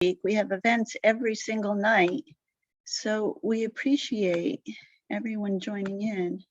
week. We have events every single night. So we appreciate everyone joining in.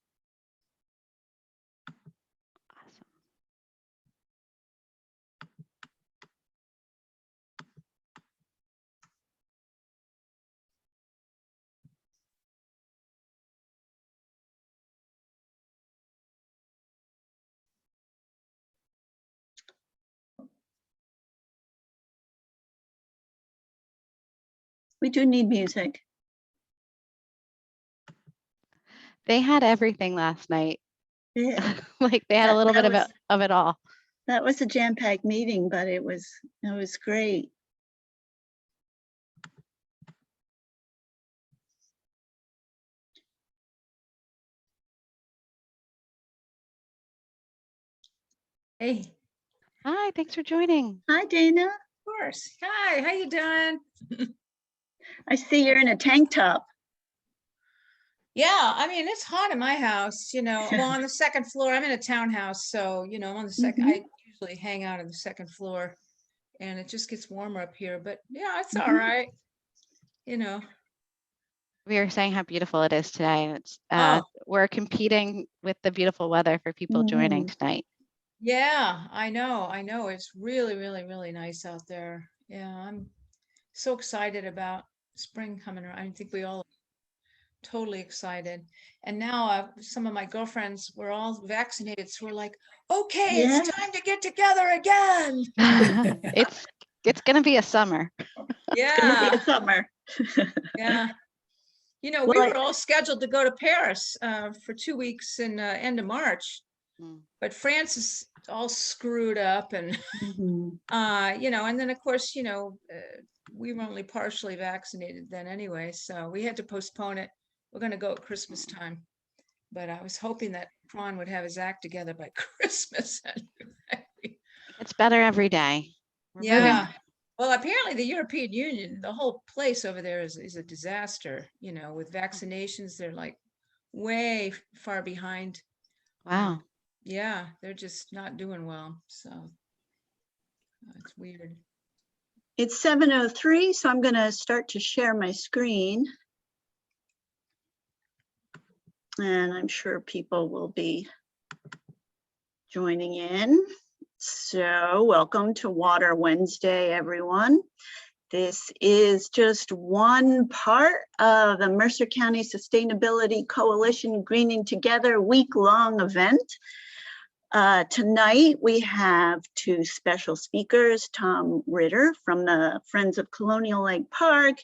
We do need music. They had everything last night. Yeah. Like they had a little bit of it all. That was a jam-packed meeting, but it was great. Hey. Hi, thanks for joining. Hi, Dana. Of course. Hi, how you doing? I see you're in a tank top. Yeah, I mean, it's hot in my house, you know. Well, on the second floor, I'm in a townhouse, so, you know, on the second, I usually hang out on the second floor, and it just gets warmer up here, but yeah, it's all right. You know. We were saying how beautiful it is today. It's Oh. we're competing with the beautiful weather for people joining tonight. Yeah, I know. It's really, really, really nice out there. Yeah, I'm so excited about spring coming around. I think we all are totally excited. And now some of my girlfriends were all vaccinated, so we're like, okay, it's time to get together again. It's gonna be a summer. Yeah, it's gonna be a summer. Yeah. You know, we were all scheduled to go to Paris for 2 weeks in end of March. But France is all screwed up, and you know, and then of course, you know, we were only partially vaccinated then anyway, so we had to postpone it. We're going to go at Christmas time, but I was hoping that Ron would have his act together by Christmas. It's better every day. Yeah. Well, apparently the European Union, the whole place over there is a disaster. You know, with vaccinations, they're like way far behind. Wow. Yeah, they're just not doing well. So it's weird. It's 7:03, so I'm going to start to share my screen. And I'm sure people will be joining in. So welcome to Water Wednesday, everyone. This is just one part of the Mercer County Sustainability Coalition Greening Together week-long event. Tonight we have two special speakers, Tom Ritter from the Friends of Colonial Lake Park,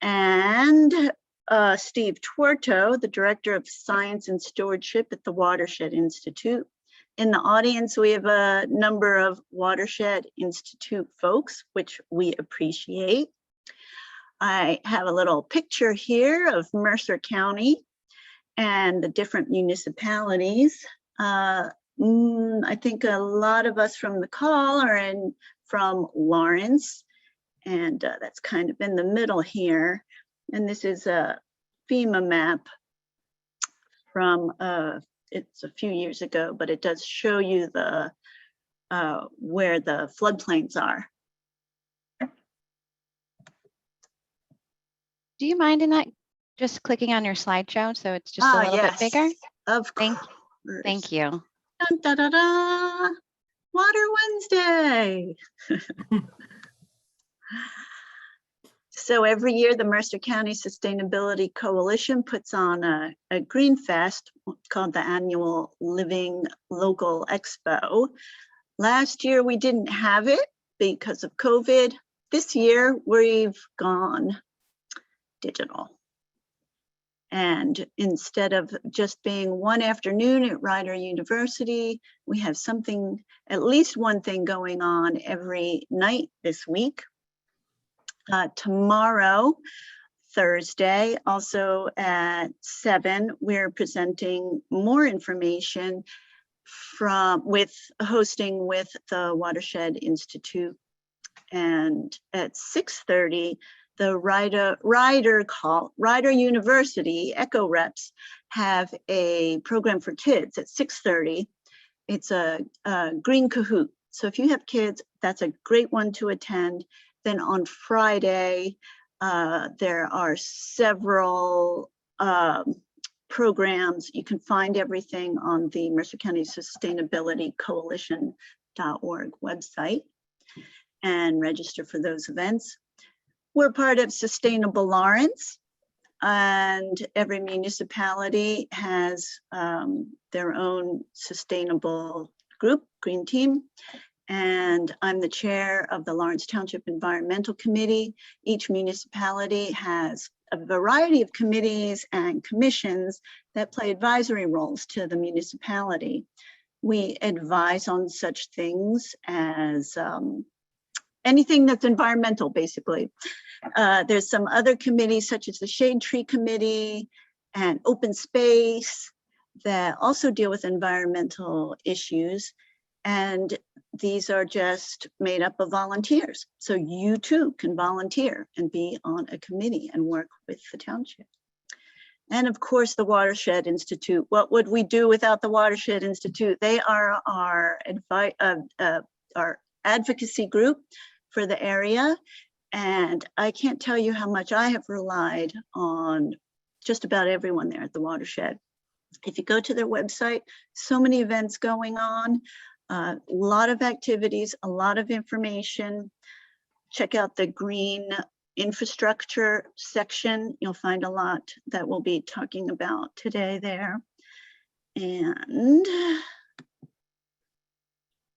and Steve Tuorto, the Director of Science and Stewardship at the Watershed Institute. In the audience, we have a number of Watershed Institute folks, which we appreciate. I have a little picture here of Mercer County and the different municipalities. I think a lot of us from the call are from Lawrence, and that's kind of in the middle here. And this is a FEMA map from it's a few years ago, but it does show you the where the floodplains are. Do you mind, Annette, just clicking on your slideshow so it's just a little bit bigger? Of course. Thank you. Dun, da, da, da. Water Wednesday. So every year, the Mercer County Sustainability Coalition puts on a Green Fest called the annual Living Local Expo. Last year, we didn't have it because of COVID. This year, we've gone digital. And instead of just being one afternoon at Ritter University, we have something, at least one thing going on every night this week. Tomorrow, Thursday, also at 7, we're presenting more information hosting with the Watershed Institute. And at 6:30, the Ritter University Echo Reps have a program for kids at 6:30. It's a Green Kahoot. So if you have kids, that's a great one to attend. Then on Friday, there are several programs. You can find everything on the Mercer County Sustainability Coalition.org website and register for those events. We're part of Sustainable Lawrence, and every municipality has their own sustainable group, green team. And I'm the chair of the Lawrence Township Environmental Committee. Each municipality has a variety of committees and commissions that play advisory roles to the municipality. We advise on such things as anything that's environmental, basically. There's some other committees such as the Shade Tree Committee and Open Space that also deal with environmental issues. And these are just made up of volunteers. So you too can volunteer and be on a committee and work with the township. And of course, the Watershed Institute. What would we do without the Watershed Institute? They are our advocacy group for the area. And I can't tell you how much I have relied on just about everyone there at the Watershed. If you go to their website, so many events going on, a lot of activities, a lot of information. Check out the green infrastructure section. You'll find a lot that we'll be talking about today there. And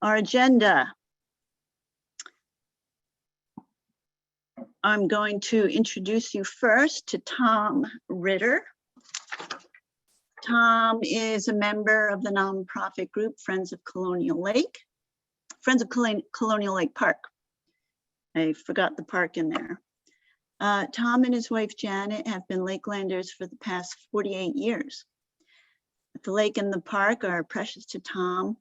our agenda. I'm going to introduce you first to Tom Ritter. Tom is a member of the nonprofit group Friends of Colonial Lake, Friends of Colonial Lake Park. I forgot the park in there. Tom and his wife Janet have been Lakelanders for the past 48 years. The lake and the park are precious to Tom,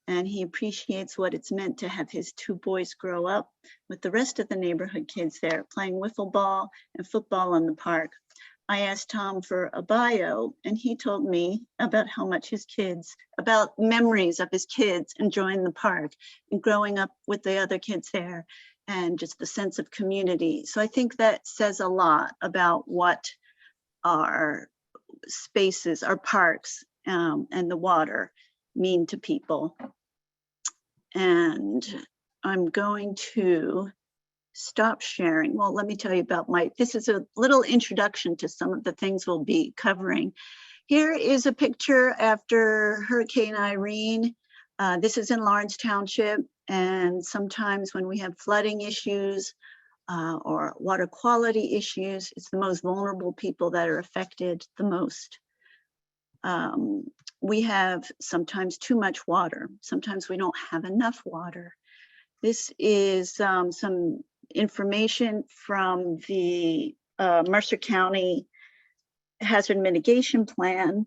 and he appreciates what it's meant to have his two boys grow up with the rest of the neighborhood kids there playing wiffle ball and football in the park. I asked Tom for a bio, and he told me about how much about memories of his kids enjoying the park and growing up with the other kids there and just the sense of community. So I think that says a lot about what our spaces, our parks, and the water mean to people. And I'm going to stop sharing. Well, let me tell you about this is a little introduction to some of the things we'll be covering. Here is a picture after Hurricane Irene. This is in Lawrence Township. And sometimes when we have flooding issues or water quality issues, it's the most vulnerable people that are affected the most. We have sometimes too much water. Sometimes we don't have enough water. This is some information from the Mercer County Hazard Mitigation Plan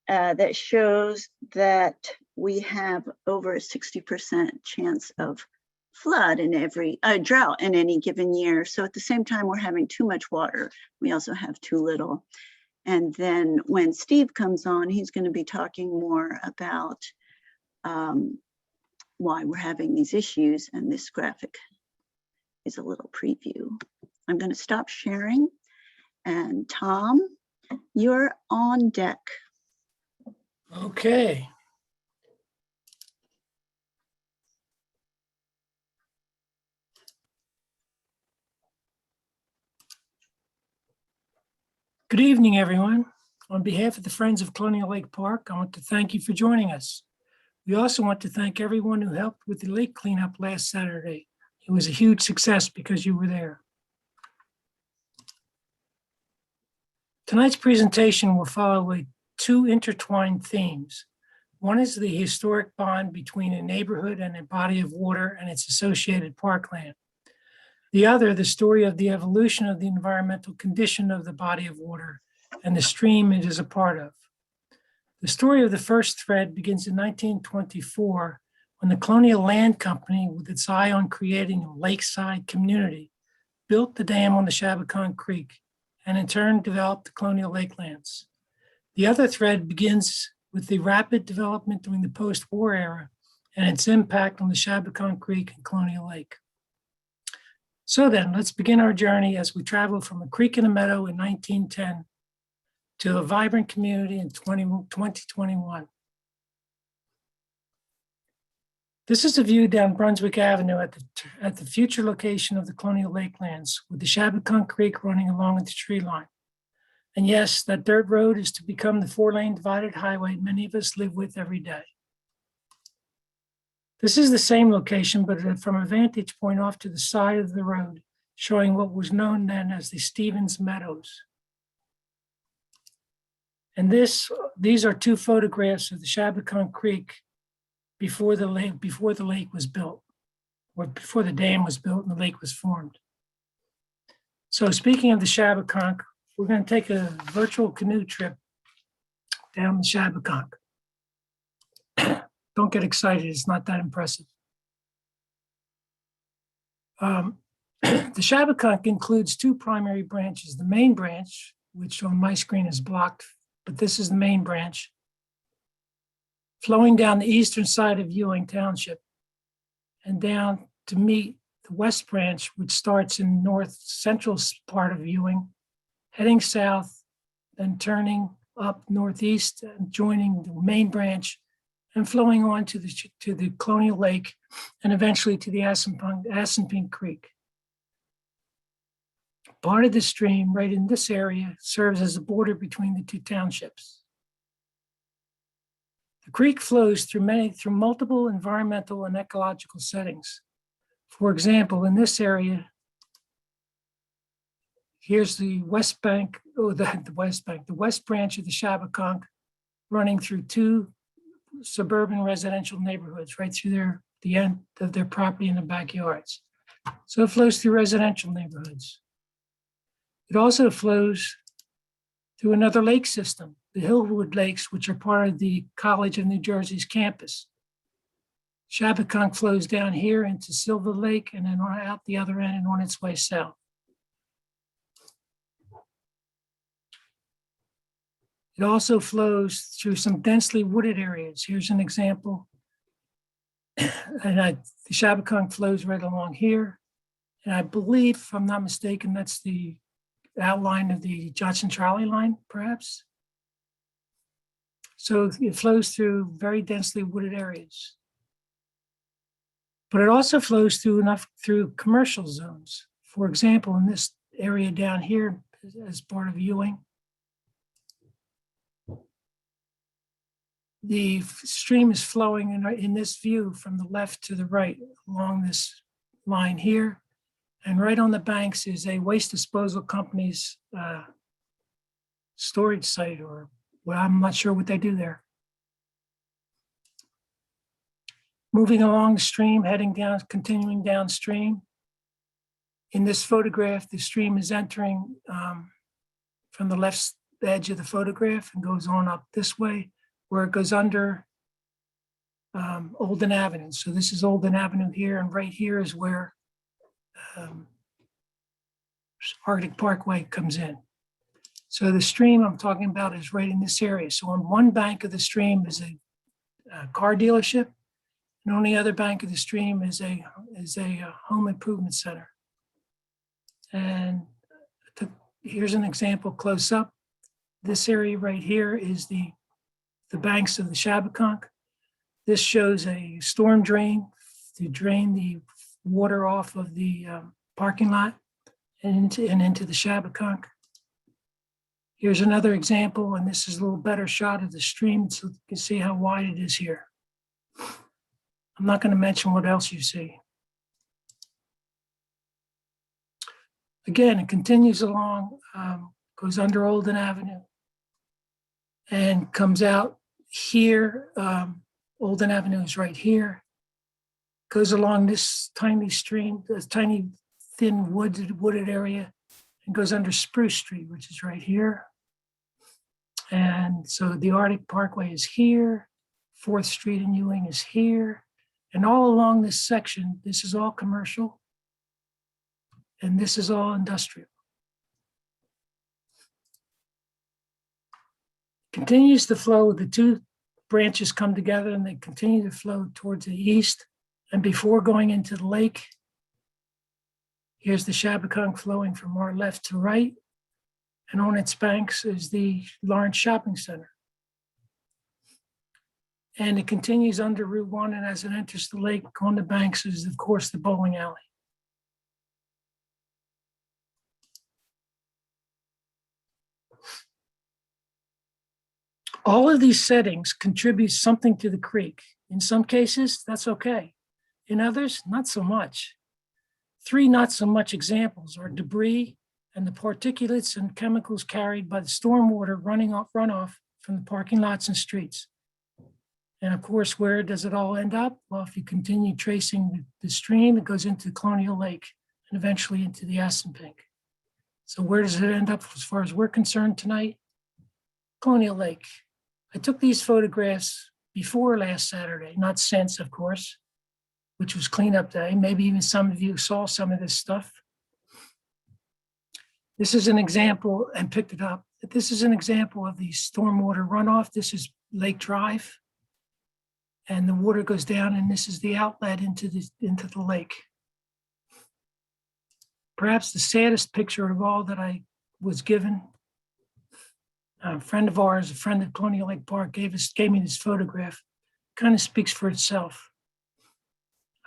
that shows that we have over a 60% chance of flood in every drought in any given year. So at the same time, we're having too much water. We also have too little. And then when Steve comes on, he's going to be talking more about why we're having these issues. And this graphic is a little preview. I'm going to stop sharing. And Tom, you're on deck. Okay. Good evening, everyone. On behalf of the Friends of Colonial Lake Park, I want to thank you for joining us. We also want to thank everyone who helped with the lake cleanup last Saturday. It was a huge success because you were there. Tonight's presentation will follow two intertwined themes. One is the historic bond between a neighborhood and a body of water and its associated parkland. The other, the story of the evolution of the environmental condition of the body of water and the stream it is a part of. The story of the first thread begins in 1924 when the Colonial Land Company, with its eye on creating a lakeside community, built the dam on the Shabakunk Creek and in turn developed the Colonial Lakelands. The other thread begins with the rapid development during the post-war era and its impact on the Shabakunk Creek and Colonial Lake. So then, let's begin our journey as we travel from a creek and a meadow in 1910 to a vibrant community in 2021. This is a view down Brunswick Avenue at the future location of the Colonial Lake lands, with the Shabakunk Creek running along with the tree line. And yes, that dirt road is to become the 4-lane divided highway many of us live with every day. This is the same location, but from a vantage point off to the side of the road, showing what was known then as the Stevens Meadows. And these are 2 photographs of the Shabakunk Creek before the lake was built, or before the dam was built and the lake was formed. So speaking of the Shabakunk, we're going to take a virtual canoe trip down the Shabakunk. Don't get excited, it's not that impressive. The Shabakunk includes 2 primary branches. The main branch, which on my screen is blocked, but this is the main branch, flowing down the eastern side of Ewing Township and down to meet the west branch, which starts in north central part of Ewing, heading south, then turning up northeast and joining the main branch and flowing on to the Colonial Lake and eventually to the Assunpink Creek. Part of the stream right in this area serves as a border between the 2 townships. The creek flows through multiple environmental and ecological settings. For example, in this area, here's the west bank, the west branch of the Shabakunk running through 2 suburban residential neighborhoods right through the end of their property in the backyards. So it flows through residential neighborhoods. It also flows through another lake system, the Hillwood Lakes, which are part of the College of New Jersey's campus. Shabakunk flows down here into Silver Lake and then out the other end and on its way south. It also flows through some densely wooded areas. Here's an example. And the Shabakunk flows right along here. And I believe, if I'm not mistaken, that's the outline of the Johnson Trolley line, perhaps. So it flows through very densely wooded areas. But it also flows through commercial zones. For example, in this area down here, as part of Ewing, the stream is flowing in this view from the left to the right along this line here. And right on the banks is a waste disposal company's storage site, or well, I'm not sure what they do there. Moving along the stream, heading down, continuing downstream. In this photograph, the stream is entering from the left edge of the photograph and goes on up this way, where it goes under Olden Avenue. So this is Olden Avenue here, and right here is where Arctic Parkway comes in. So the stream I'm talking about is right in this area. So on one bank of the stream is a car dealership, and on the other bank of the stream is a home improvement center. And here's an example close up. This area right here is the banks of the Shabakunk. This shows a storm drain to drain the water off of the parking lot and into the Shabakunk. Here's another example, and this is a little better shot of the stream so you can see how wide it is here. I'm not going to mention what else you see. Again, it continues along, goes under Olden Avenue and comes out here. Olden Avenue is right here. Goes along this tiny stream, this tiny thin wooded area, and goes under Spruce Street, which is right here. And so the Arctic Parkway is here. 4th Street in Ewing is here. And all along this section, this is all commercial, and this is all industrial. Continues to flow, the 2 branches come together and they continue to flow towards the east. And before going into the lake, Here's the Shabakunk flowing from our left to right. And on its banks is the Lawrence Shopping Center. And it continues under Route 1, and as it enters the lake on the banks is, of course, the bowling alley. All of these settings contribute something to the creek. In some cases, that's okay. In others, not so much. 3 not so much examples are debris and the particulates and chemicals carried by the stormwater runoff from the parking lots and streets. And of course, where does it all end up? Well, if you continue tracing the stream, it goes into Colonial Lake and eventually into the Assunpink. So where does it end up as far as we're concerned tonight? Colonial Lake. I took these photographs before last Saturday, not since, of course, which was cleanup day. Maybe even some of you saw some of this stuff. This is an example, and picked it up. This is an example of the stormwater runoff. This is Lake Drive. And the water goes down, and this is the outlet into the lake. Perhaps the saddest picture of all that I was given. A friend of ours, a friend at Colonial Lake Park, gave me this photograph. Kind of speaks for itself.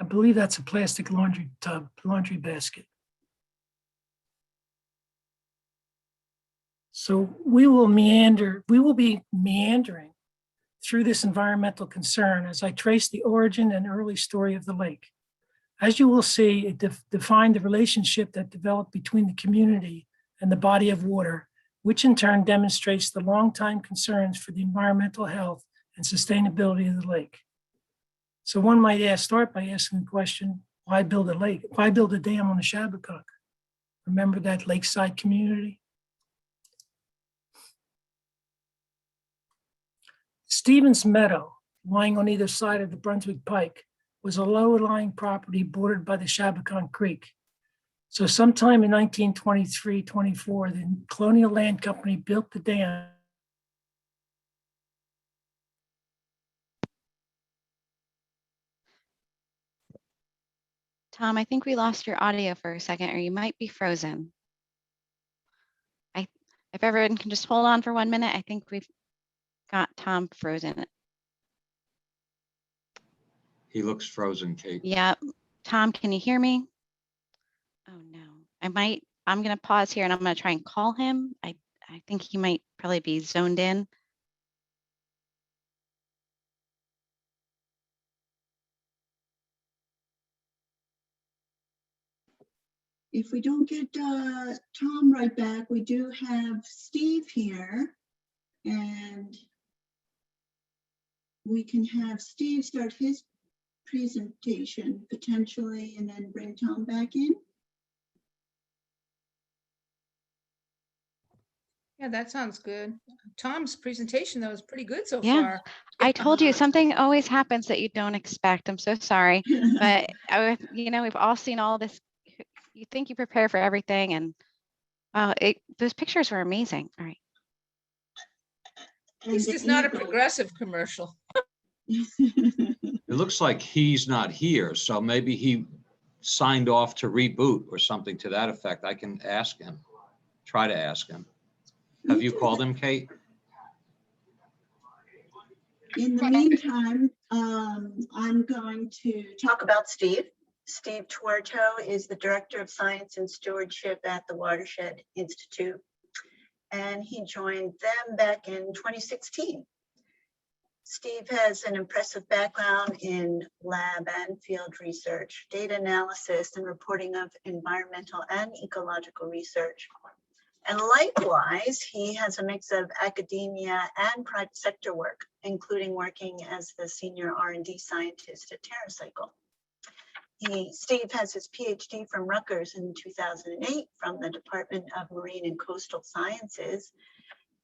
I believe that's a plastic laundry basket. So we will be meandering through this environmental concern as I trace the origin and early story of the lake. As you will see, it defined the relationship that developed between the community and the body of water, which in turn demonstrates the long-time concerns for the environmental health and sustainability of the lake. So one might start by asking the question, why build a lake? Why build a dam on the Shabakunk? Remember that lakeside community? Stevens Meadow, lying on either side of the Brunswick Pike, was a low-lying property bordered by the Shabakunk Creek. So sometime in 1923-24, the Colonial Land Company built the dam. Tom, I think we lost your audio for a second, or you might be frozen. If everyone can just hold on for 1 minute, I think we've got Tom frozen. He looks frozen, Kate. Yeah, Tom, can you hear me? Oh no, I'm gonna pause here and I'm gonna try and call him. I think he might probably be zoned in. If we don't get Tom right back, we do have Steve here, and we can have Steve start his presentation potentially and then bring Tom back in. Yeah, that sounds good. Tom's presentation, though, is pretty good so Yeah. far. I told you something always happens that you don't expect. I'm so sorry, but we've all seen all this. You think you prepare for everything, and those pictures were amazing. All right. At least it's not a progressive commercial. It looks like he's not here, so maybe he signed off to reboot or something to that effect. I can ask him, try to ask him. Have you called him, Kate? In the meantime, I'm going to talk about Steve. Steve Tuorto is the Director of Science and Stewardship at the Watershed Institute, and he joined them back in 2016. Steve has an impressive background in lab and field research, data analysis, and reporting of environmental and ecological research. And likewise, he has a mix of academia and private sector work, including working as the senior R&D scientist at TerraCycle. Steve has his Ph.D. from Rutgers in 2008 from the Department of Marine and Coastal Sciences.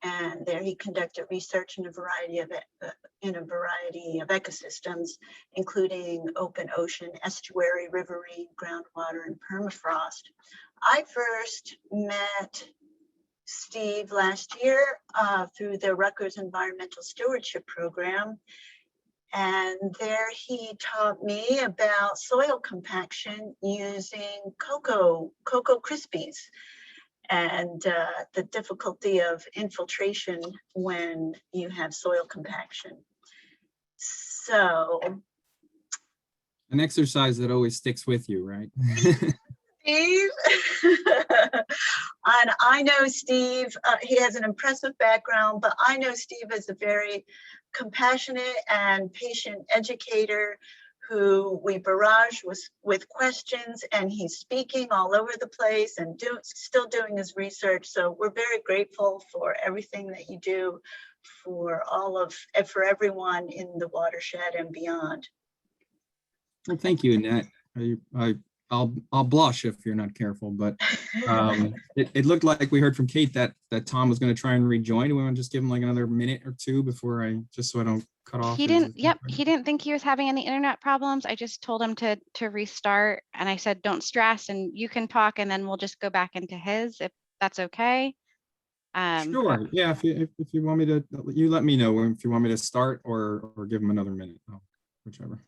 And there he conducted research in a variety of ecosystems, including open ocean, estuary, riverine, groundwater, and permafrost. I first met Steve last year through the Rutgers Environmental Stewardship Program. And there he taught me about soil compaction using Cocoa Krispies and the difficulty of infiltration when you have soil compaction. So. An exercise that always sticks with you, right? Steve. And I know Steve, he has an impressive background, but I know Steve is a very compassionate and patient educator who we barrage with questions, and he's speaking all over the place and still doing his research. So we're very grateful for everything that you do for everyone in the watershed and beyond. Well, thank you, Annette. I'll blush if you're not careful, but it looked like we heard from Kate that Tom was going to try and rejoin. Do we want to just give him like another minute or two before just so I don't cut off? He didn't. Yep, he didn't think he was having any internet problems. I just told him to restart, and I said, "Don't stress, and you can talk, and then we'll just go back into his if that's okay." Sure. Yeah. If you want me to, you let me know if you want me to start or give him another minute. Whichever.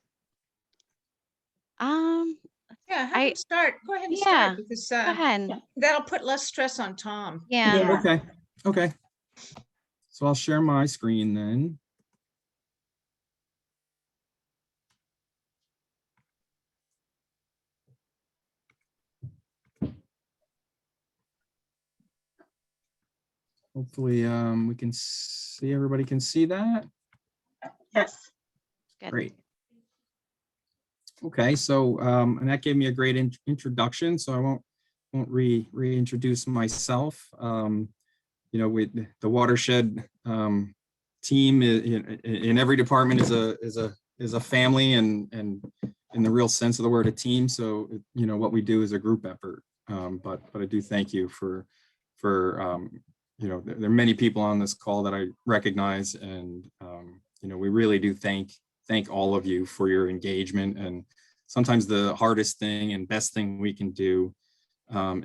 Yeah, have him start. Go ahead and start, because go ahead. that'll put less stress on Tom. Yeah. Okay. So I'll share my screen then. Hopefully we can see, everybody can see that. Yes. Good. Great. Okay, so Annette gave me a great introduction, so I won't reintroduce myself. You know, the Watershed team in every department is a family, and in the real sense of the word, a team. So you know what we do is a group effort. But I do thank you for you know, there are many people on this call that I recognize, and you know, we really do thank all of you for your engagement. And sometimes the hardest thing and best thing we can do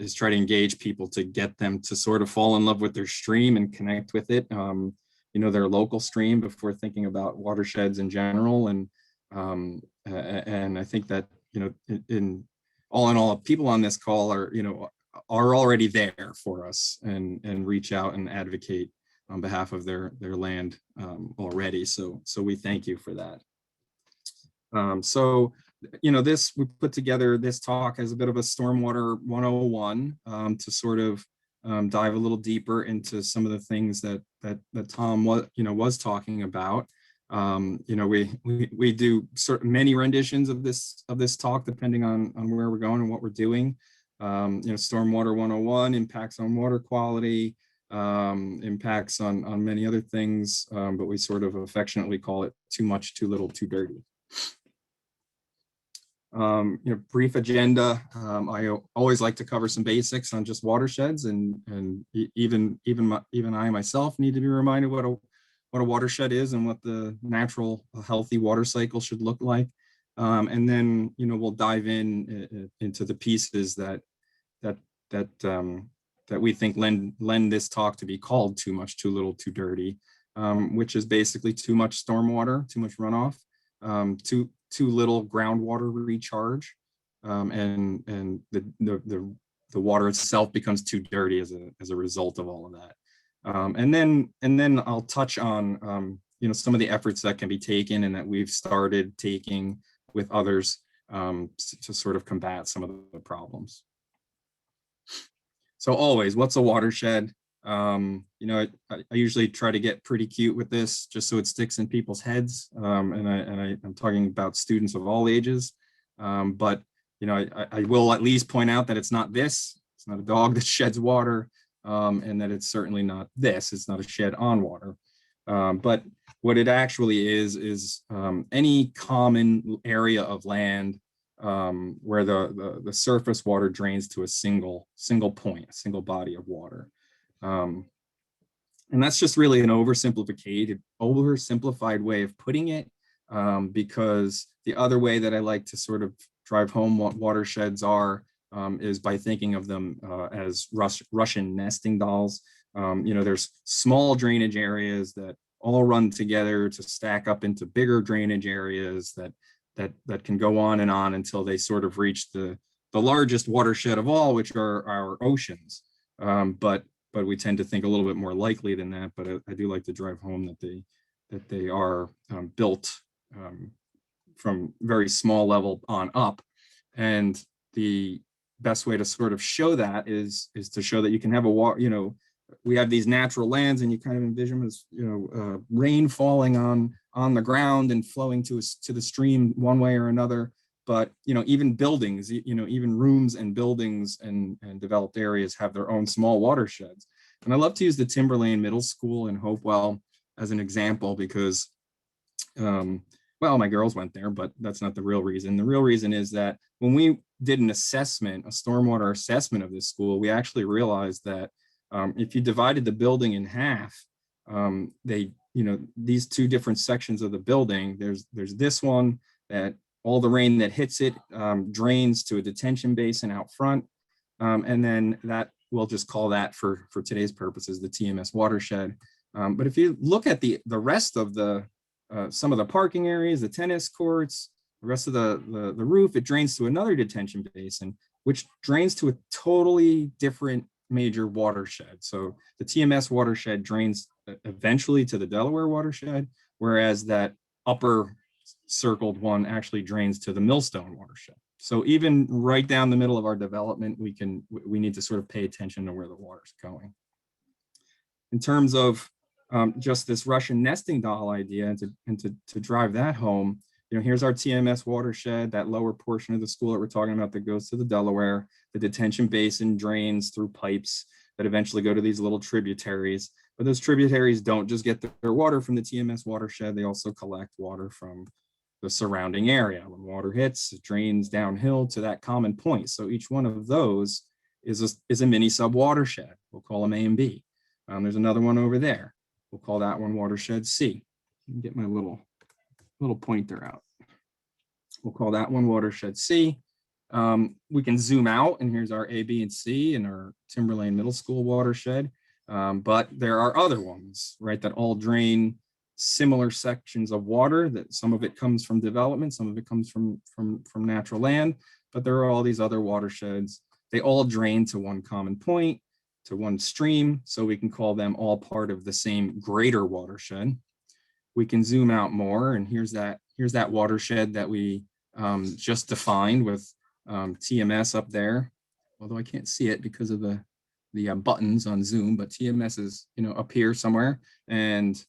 is try to engage people to get them to sort of fall in love with their stream and connect with it, you know, their local stream, before thinking about watersheds in general. And I think that, you know, in all, people on this call are, you know, are already there for us and reach out and advocate on behalf of their land already. So we thank you for that. So, you know, we put together this talk as a bit of a Stormwater 101 to sort of dive a little deeper into some of the things that Tom was talking about. You know, we do many renditions of this talk depending on where we're going and what we're doing. You know, Stormwater 101, impacts on water quality, impacts on many other things, but we sort of affectionately call it too much, too little, too dirty. You know, brief agenda. I always like to cover some basics on just watersheds, and even I myself need to be reminded what a watershed is and what the natural healthy water cycle should look like. And then, you know, we'll dive into the pieces that we think lend this talk to be called too much, too little, too dirty, which is basically too much stormwater, too much runoff, too little groundwater recharge, and the water itself becomes too dirty as a result of all of that. And then I'll touch on you know, some of the efforts that can be taken and that we've started taking with others to sort of combat some of the problems. So always, what's a watershed? You know, I usually try to get pretty cute with this just so it sticks in people's heads. And I'm talking about students of all ages. But, you know, I will at least point out that it's not this. It's not a dog that sheds water, and that it's certainly not this. It's not a shed on water. But what it actually is any common area of land where the surface water drains to a single point, a single body of water. And that's just really an oversimplified way of putting it, because the other way that I like to sort of drive home what watersheds are is by thinking of them as Russian nesting dolls. You know, there's small drainage areas that all run together to stack up into bigger drainage areas that can go on and on until they sort of reach the largest watershed of all, which are our oceans. But we tend to think a little bit more likely than that. But I do like to drive home that they are built from very small level on up. And the best way to sort of show that is to show that you can have we have these natural lands, and you kind of envision as, rain falling on the ground and flowing to the stream one way or another. But, even buildings, even rooms and buildings and developed areas have their own small watersheds. And I love to use the Timberlane Middle School in Hopewell as an example because, well, my girls went there, but that's not the real reason. The real reason is that when we did a stormwater assessment of this school, we actually realized that if you divided the building in half, these two different sections of the building, there's this one that all the rain that hits it drains to a detention basin out front. And then that, we'll just call that for today's purposes, the TMS watershed. But if you look at the rest of some of the parking areas, the tennis courts, the rest of the roof, it drains to another detention basin, which drains to a totally different major watershed. So the TMS watershed drains eventually to the Delaware watershed, whereas that upper circled one actually drains to the Millstone watershed. So even right down the middle of our development, we need to sort of pay attention to where the water's going. In terms of just this Russian nesting doll idea, and to drive that home, here's our TMS watershed, that lower portion of the school that we're talking about that goes to the Delaware. The detention basin drains through pipes that eventually go to these little tributaries. But those tributaries don't just get their water from the TMS watershed, they also collect water from the surrounding area. When water hits, it drains downhill to that common point. So each one of those is a mini sub watershed. We'll call them A and B. There's another one over there. We'll call that one watershed C. Get my little pointer out. We'll call that one watershed C. We can zoom out, and here's our A, B, and C in our Timberlane Middle School watershed. But there are other ones, right, that all drain similar sections of water. That some of it comes from development, some of it comes from natural land, but there are all these other watersheds. They all drain to one common point, to one stream, so we can call them all part of the same greater watershed. We can zoom out more, and here's that watershed that we just defined with TMS up there, although I can't see it because of the buttons on Zoom, but TMS is up here somewhere, and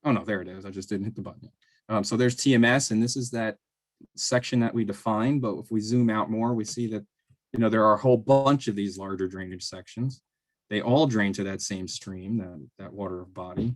oh no, there it is. I just didn't hit the button. So there's TMS, and this is that section that we defined. But if we zoom out more, we see that there are a whole bunch of these larger drainage sections. They all drain to that same stream, that water body.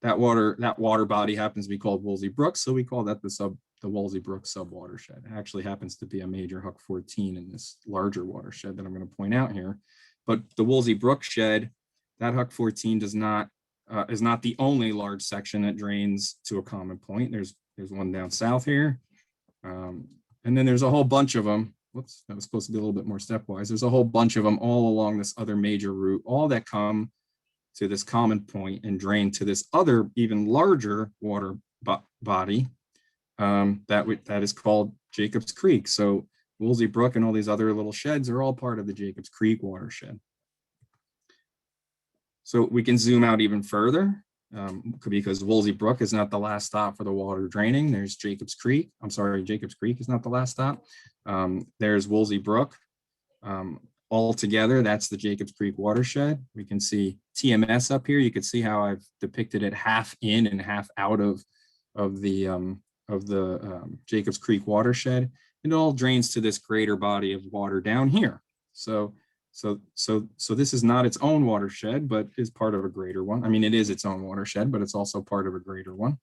That water body happens to be called Woolsey Brook, so we call that the Woolsey Brook subwatershed. It actually happens to be a major Huck 14 in this larger watershed that I'm going to point out here. But the Woolsey Brook shed, that Huck 14 is not the only large section that drains to a common point. There's one down south here, and then there's a whole bunch of them. Whoops, that was supposed to be a little bit more stepwise. There's a whole bunch of them all along this other major route, all that come to this common point and drain to this other, even larger water body that is called Jacobs Creek. So Woolsey Brook and all these other little sheds are all part of the Jacobs Creek watershed. So we can zoom out even further because Woolsey Brook is not the last stop for the water draining. There's Jacobs Creek. I'm sorry, Jacobs Creek is not the last stop. There's Woolsey Brook. All together, that's the Jacobs Creek watershed. We can see TMS up here. You can see how I've depicted it half in and half out of the Jacobs Creek watershed. It all drains to this greater body of water down here. So this is not its own watershed, but is part of a greater one. I mean, it is its own watershed, but it's also part of a greater one.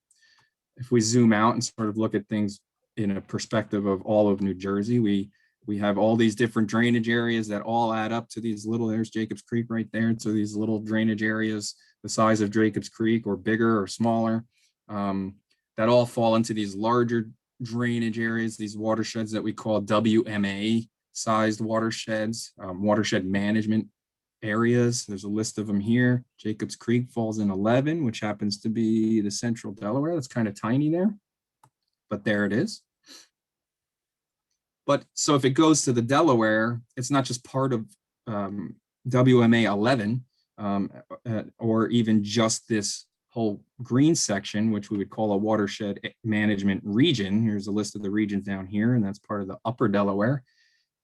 If we zoom out and sort of look at things in a perspective of all of New Jersey, we have all these different drainage areas that all add up to these little, there's Jacobs Creek right there. So these little drainage areas, the size of Jacobs Creek or bigger or smaller, that all fall into these larger drainage areas, these watersheds that we call WMA sized watersheds, watershed management areas. There's a list of them here. Jacobs Creek falls in 11, which happens to be the central Delaware. That's kind of tiny there, but there it is. But so if it goes to the Delaware, it's not just part of WMA 11 or even just this whole green section, which we would call a watershed management region. Here's a list of the regions down here, and that's part of the upper Delaware.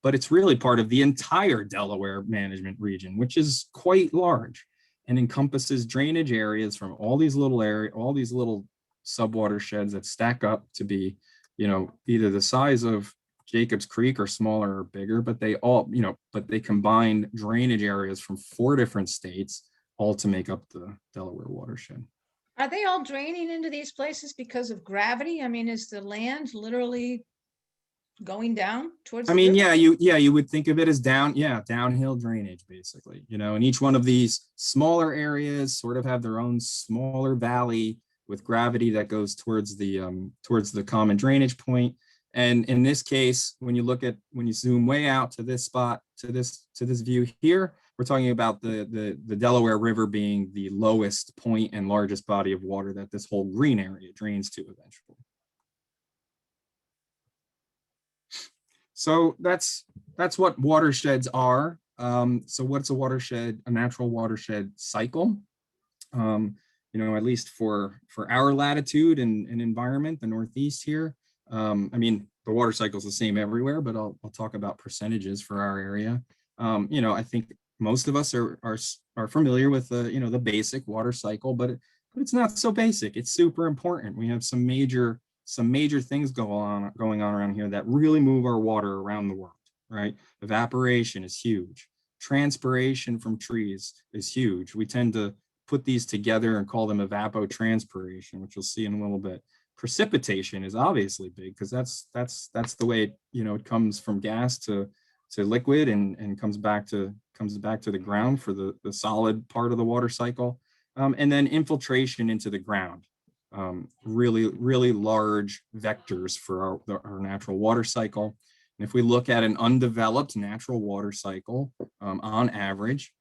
But it's really part of the entire Delaware management region, which is quite large and encompasses drainage areas from all these little sub-watersheds that stack up to be, either the size of Jacobs Creek or smaller or bigger, but they all, but they combine drainage areas from 4 different states, all to make up the Delaware watershed. Are they all draining into these places because of gravity? I mean, is the land literally going down towards? I mean, you would think of it as downhill drainage, basically, and each one of these smaller areas sort of have their own smaller valley with gravity that goes towards the common drainage point. And in this case, when you zoom way out to this spot, to this view here, we're talking about the Delaware River being the lowest point and largest body of water that this whole green area drains to eventually. So that's what watersheds are. So what's a watershed? A natural watershed cycle. At least for our latitude and environment, the Northeast here. I mean, the water cycle is the same everywhere, but I'll talk about percentages for our area. I think most of us are familiar with the basic water cycle, but it's not so basic. It's super important. We have some major things going on around here that really move our water around the world, right? Evaporation is huge. Transpiration from trees is huge. We tend to put these together and call them evapotranspiration, which you'll see in a little bit. Precipitation is obviously big because that's the way it comes from gas to liquid and comes back to the ground for the solid part of the water cycle, and then infiltration into the ground. Really large vectors for our natural water cycle. And if we look at an undeveloped natural water cycle, on average,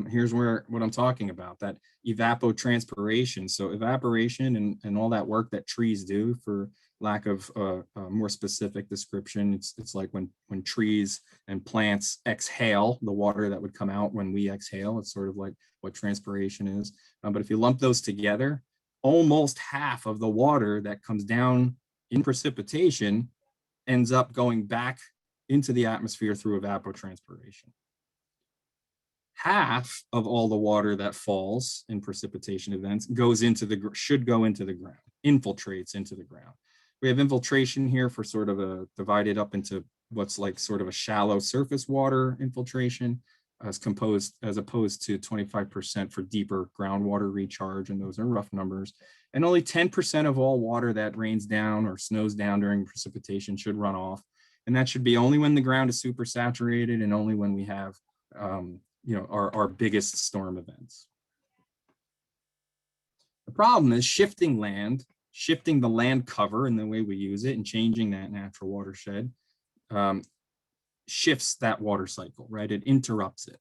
here's what I'm talking about, that evapotranspiration. So evaporation and all that work that trees do, for lack of a more specific description, it's like when trees and plants exhale the water that would come out when we exhale. It's sort of like what transpiration is. But if you lump those together, almost half of the water that comes down in precipitation ends up going back into the atmosphere through evapotranspiration. Half of all the water that falls in precipitation events should go into the ground, infiltrates into the ground. We have infiltration here for sort of divided up into what's like sort of a shallow surface water infiltration, as opposed to 25% for deeper groundwater recharge, and those are rough numbers. And only 10% of all water that rains down or snows down during precipitation should run off. And that should be only when the ground is super saturated and only when we have our biggest storm events. The problem is shifting the land cover and the way we use it and changing that natural watershed shifts that water cycle, right? It interrupts it.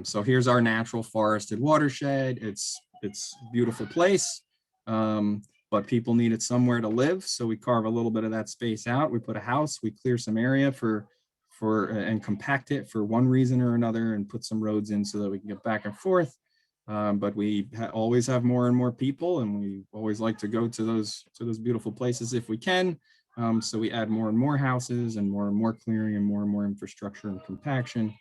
So here's our natural forested watershed. It's a beautiful place, but people needed somewhere to live. So we carve a little bit of that space out. We put a house, we clear some area and compact it for one reason or another and put some roads in so that we can get back and forth. But we always have more and more people, and we always like to go to those beautiful places if we can. So we add more and more houses and more clearing and more infrastructure and compaction,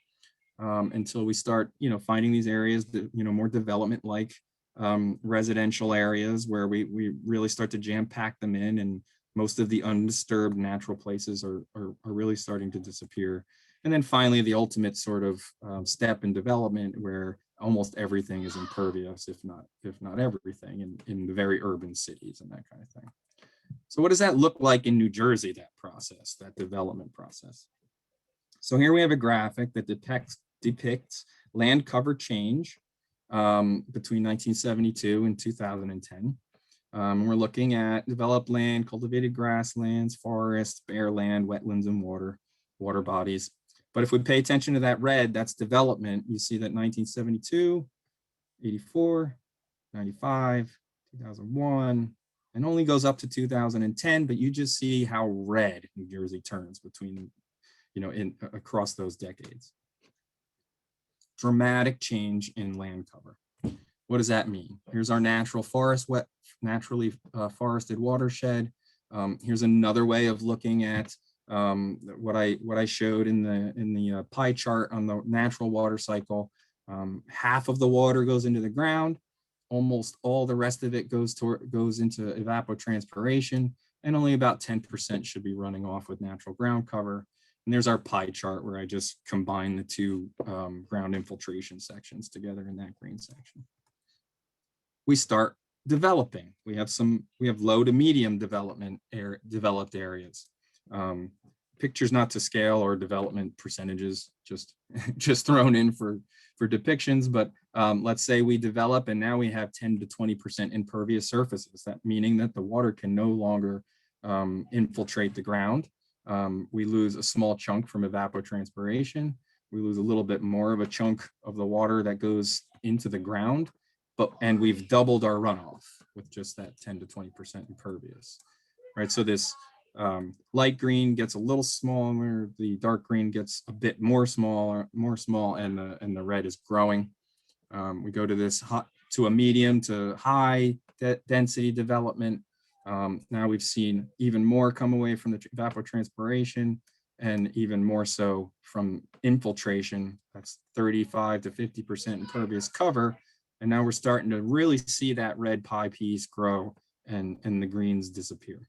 until we start, finding these areas that, more development-like residential areas where we really start to jam pack them in, and most of the undisturbed natural places are really starting to disappear. And then finally, the ultimate sort of step in development where almost everything is impervious, if not everything, in the very urban cities and that kind of thing. So what does that look like in New Jersey, that development process? So here we have a graphic that depicts land cover change between 1972 and 2010. We're looking at developed land, cultivated grasslands, forests, bare land, wetlands, and water bodies. But if we pay attention to that red, that's development. You see that 1972, 84, 95, 2001, and only goes up to 2010, but you just see how red New Jersey turns between, across those decades. Dramatic change in land cover. What does that mean? Here's our natural forest, naturally forested watershed. Here's another way of looking at what I showed in the pie chart on the natural water cycle. Half of the water goes into the ground. Almost all the rest of it goes into evapotranspiration, and only about 10% should be running off with natural ground cover. And there's our pie chart where I just combine the two ground infiltration sections together in that green section. We start developing. We have low to medium developed areas. Pictures not to scale or development percentages, just thrown in for depictions. But let's say we develop and now we have 10 to 20% impervious surfaces. That meaning that the water can no longer infiltrate the ground. We lose a small chunk from evapotranspiration. We lose a little bit more of a chunk of the water that goes into the ground, and we've doubled our runoff with just that 10 to 20% impervious, right? So this light green gets a little smaller, the dark green gets a bit more small, and the red is growing. We go to this to a medium to high density development. Now we've seen even more come away from the evapotranspiration, and even more so from infiltration. That's 35 to 50% impervious cover. And now we're starting to really see that red pie piece grow and the greens disappear.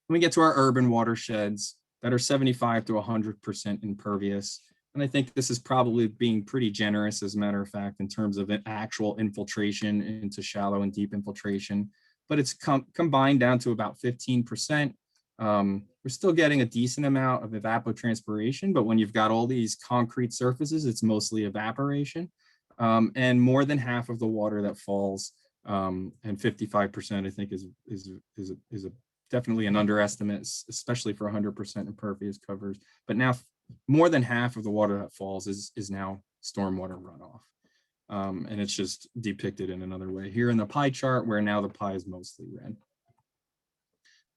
When we get to our urban watersheds that are 75 to 100% impervious, and I think this is probably being pretty generous, as a matter of fact, in terms of actual infiltration into shallow and deep infiltration, but it's combined down to about 15%. We're still getting a decent amount of evapotranspiration, but when you've got all these concrete surfaces, it's mostly evaporation. And more than half of the water that falls, and 55%, I think is definitely an underestimate, especially for 100% impervious covers. But now more than half of the water that falls is now stormwater runoff. And it's just depicted in another way here in the pie chart, where now the pie is mostly red.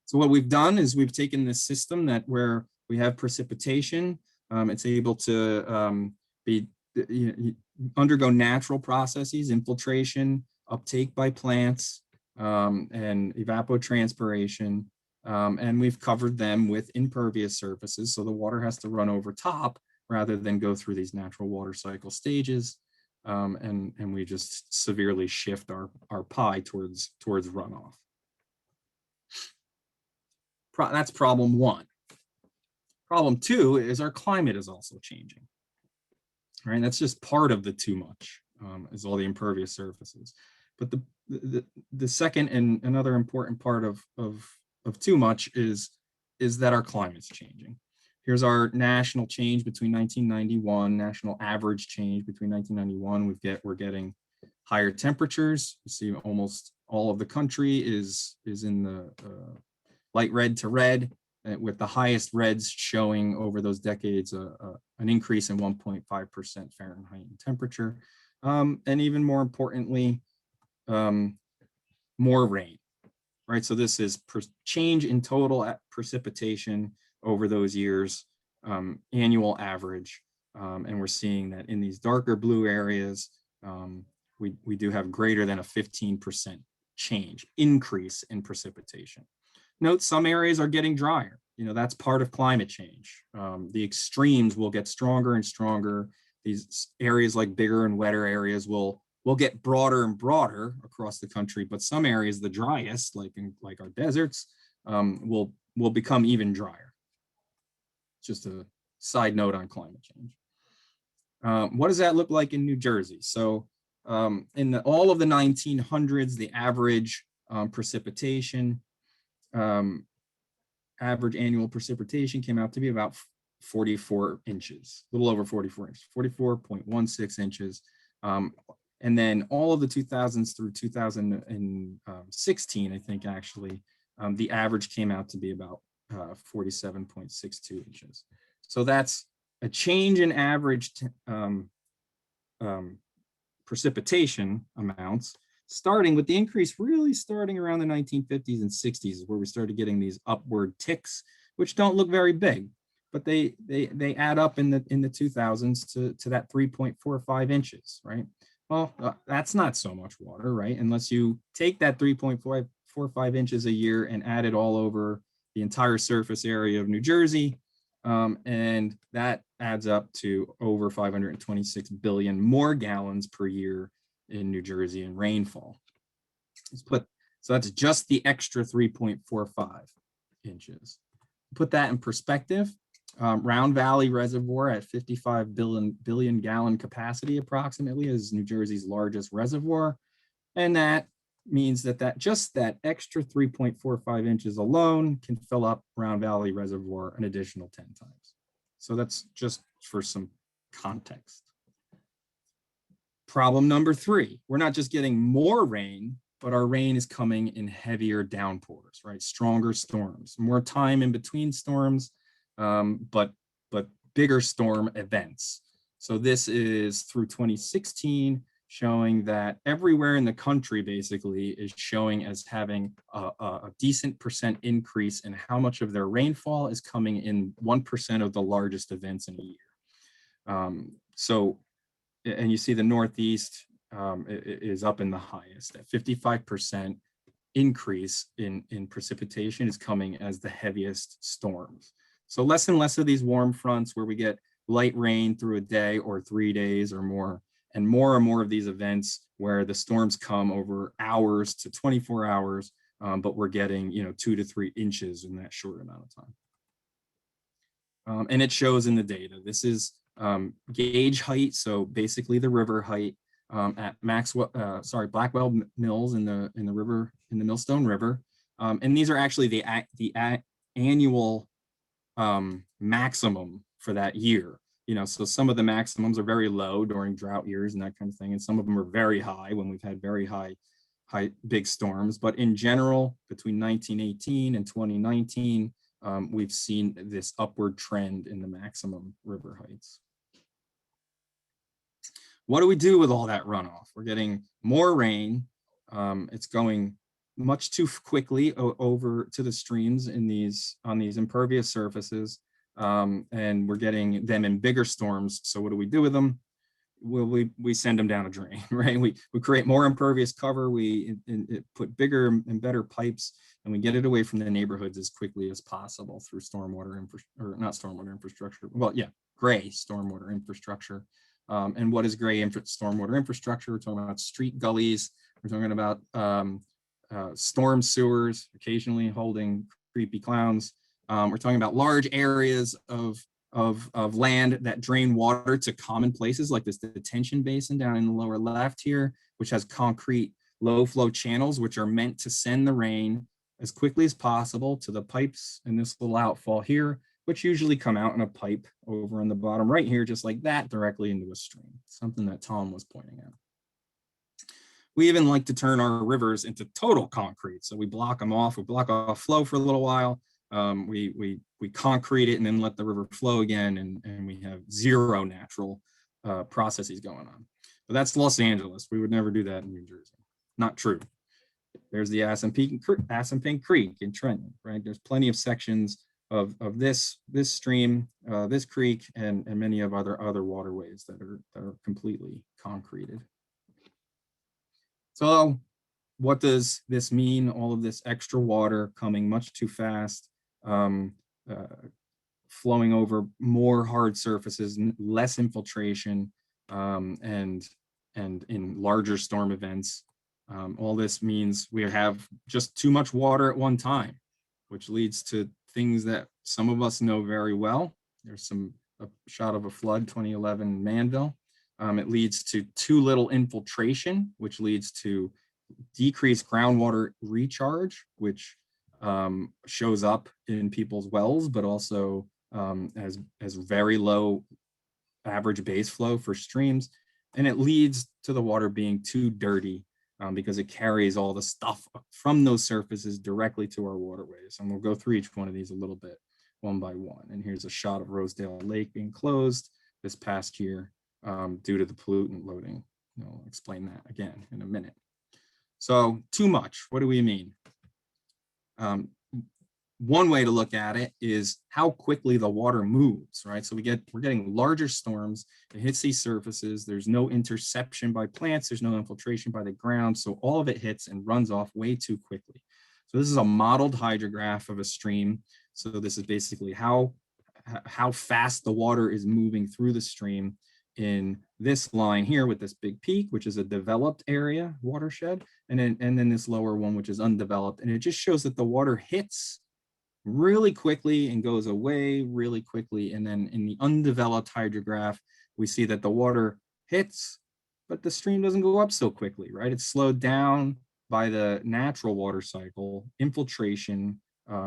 So what we've done is we've taken this system where we have precipitation, it's able to undergo natural processes, infiltration, uptake by plants, and evapotranspiration, and we've covered them with impervious surfaces, so the water has to run over top rather than go through these natural water cycle stages, and we just severely shift our pie towards runoff. That's problem one. Problem two is our climate is also changing. Right, that's just part of the too much, is all the impervious surfaces. But the second and another important part of too much is that our climate's changing. Here's our national change between 1991, national average change between 1991. We're getting higher temperatures. You see almost all of the country is in the light red to red, with the highest reds showing over those decades an increase in 1.5% Fahrenheit in temperature. And even more importantly, more rain, right? So this is change in total precipitation over those years, annual average. And we're seeing that in these darker blue areas, we do have greater than a 15% increase in precipitation. Note some areas are getting drier. That's part of climate change. The extremes will get stronger and stronger. These areas like bigger and wetter areas will get broader and broader across the country, but some areas, the driest, like our deserts, will become even drier. Just a side note on climate change. What does that look like in New Jersey? So in all of the 1900s, the average precipitation, average annual precipitation came out to be about 44 inches, a little over 44 inches, 44.16 inches. And then all of the 2000s through 2016, I think actually, the average came out to be about 47.62 inches. So that's a change in average precipitation amounts, starting with the increase really starting around the 1950s and 60s is where we started getting these upward ticks, which don't look very big, but they add up in the 2000s to that 3.45 inches, right? Well, that's not so much water, right? Unless you take that 3.45 inches a year and add it all over the entire surface area of New Jersey, and that adds up to over 526 billion more gallons per year in New Jersey in rainfall. So that's just the extra 3.45 inches. Put that in perspective, Round Valley Reservoir at 55 billion gallon capacity approximately is New Jersey's largest reservoir. And that means that just that extra 3.45 inches alone can fill up Round Valley Reservoir an additional 10 times. So that's just for some context. Problem number 3, we're not just getting more rain, but our rain is coming in heavier downpours, right? Stronger storms, more time in between storms, but bigger storm events. So this is through 2016, showing that everywhere in the country basically is showing as having a decent percent increase in how much of their rainfall is coming in 1% of the largest events in a year. And you see the Northeast is up in the highest at 55% increase in precipitation is coming as the heaviest storms. So less and less of these warm fronts where we get light rain through a day or 3 days or more, and more of these events where the storms come over hours to 24 hours, but we're getting 2 to 3 inches in that short amount of time. And it shows in the data. This is gauge height, so basically the river height at Blackwell Mills in the Millstone River, and these are actually the annual maximum for that year. So some of the maximums are very low during drought years and that kind of thing, and some of them are very high when we've had very high big storms. But in general, between 1918 and 2019, we've seen this upward trend in the maximum river heights. What do we do with all that runoff? We're getting more rain. It's going much too quickly over to the streams on these impervious surfaces, and we're getting them in bigger storms. So what do we do with them? Well, we send them down a drain, right? We create more impervious cover. We put bigger and better pipes, and we get it away from the neighborhoods as quickly as possible through gray stormwater infrastructure. And what is gray stormwater infrastructure? We're talking about street gullies. We're talking about storm sewers, occasionally holding creepy clowns. We're talking about large areas of land that drain water to common places like this detention basin down in the lower left here, which has concrete low flow channels, which are meant to send the rain as quickly as possible to the pipes in this little outfall here, which usually come out in a pipe over on the bottom right here, just like that, directly into a stream, something that Tom was pointing out. We even like to turn our rivers into total concrete. So we block them off, we block off flow for a little while, we concrete it and then let the river flow again, and we have zero natural processes going on. But that's Los Angeles. We would never do that in New Jersey. Not true. There's the Assunpink Creek in Trenton, right? There's plenty of sections of this stream, this creek, and many of other waterways that are completely concreted. So what does this mean? All of this extra water coming much too fast, flowing over more hard surfaces, less infiltration, and in larger storm events. All this means we have just too much water at one time, which leads to things that some of us know very well. There's a shot of a flood, 2011 Manville. It leads to too little infiltration, which leads to decreased groundwater recharge, which shows up in people's wells, but also as very low average base flow for streams. And it leads to the water being too dirty because it carries all the stuff from those surfaces directly to our waterways. And we'll go through each one of these a little bit. one by one. And here's a shot of Rosedale Lake being closed this past year due to the pollutant loading. I'll explain that again in a minute. So too much, what do we mean? One way to look at it is how quickly the water moves, right? So we're getting larger storms, it hits these surfaces, there's no interception by plants, there's no infiltration by the ground, so all of it hits and runs off way too quickly. So this is a modeled hydrograph of a stream. So this is basically how fast the water is moving through the stream in this line here with this big peak, which is a developed area watershed, and then this lower one, which is undeveloped. And it just shows that the water hits really quickly and goes away really quickly. And then in the undeveloped hydrograph, we see that the water hits, but the stream doesn't go up so quickly, right? It's slowed down by the natural water cycle, infiltration,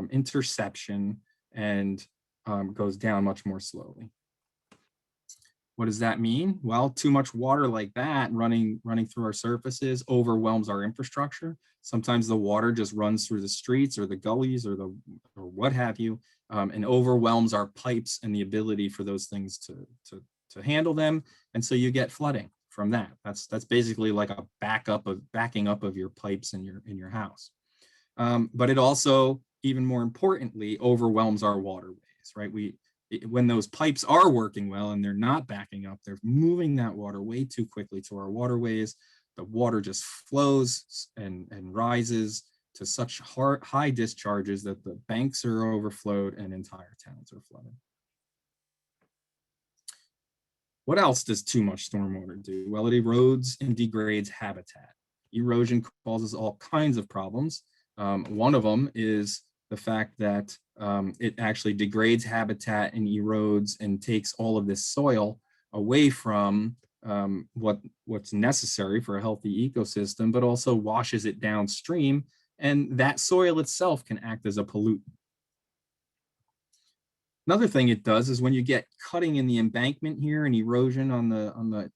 interception, and goes down much more slowly. What does that mean? Well, too much water like that running through our surfaces overwhelms our infrastructure. Sometimes the water just runs through the streets or the gullies or what have you, and overwhelms our pipes and the ability for those things to handle them. And so you get flooding from that. That's basically like a backing up of your pipes in your house. But it also, even more importantly, overwhelms our waterways, right? When those pipes are working well and they're not backing up, they're moving that water way too quickly to our waterways. The water just flows and rises to such high discharges that the banks are overflowed and entire towns are flooded. What else does too much stormwater do? Well, it erodes and degrades habitat. Erosion causes all kinds of problems. One of them is the fact that it actually degrades habitat and erodes and takes all of this soil away from what's necessary for a healthy ecosystem, but also washes it downstream, and that soil itself can act as a pollutant. Another thing it does is when you get cutting in the embankment here and erosion on the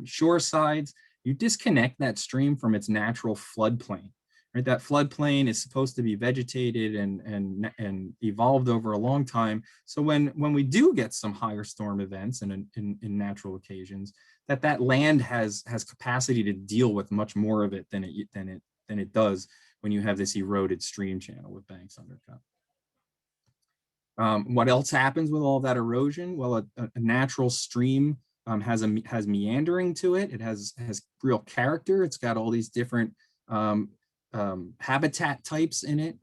shore sides, you disconnect that stream from its natural floodplain. Right, that floodplain is supposed to be vegetated and evolved over a long time. So when we do get some higher storm events and in natural occasions, that land has capacity to deal with much more of it than it does when you have this eroded stream channel with banks undercut. What else happens with all that erosion? Well, a natural stream has meandering to it. It has real character. It's got all these different habitat types in it,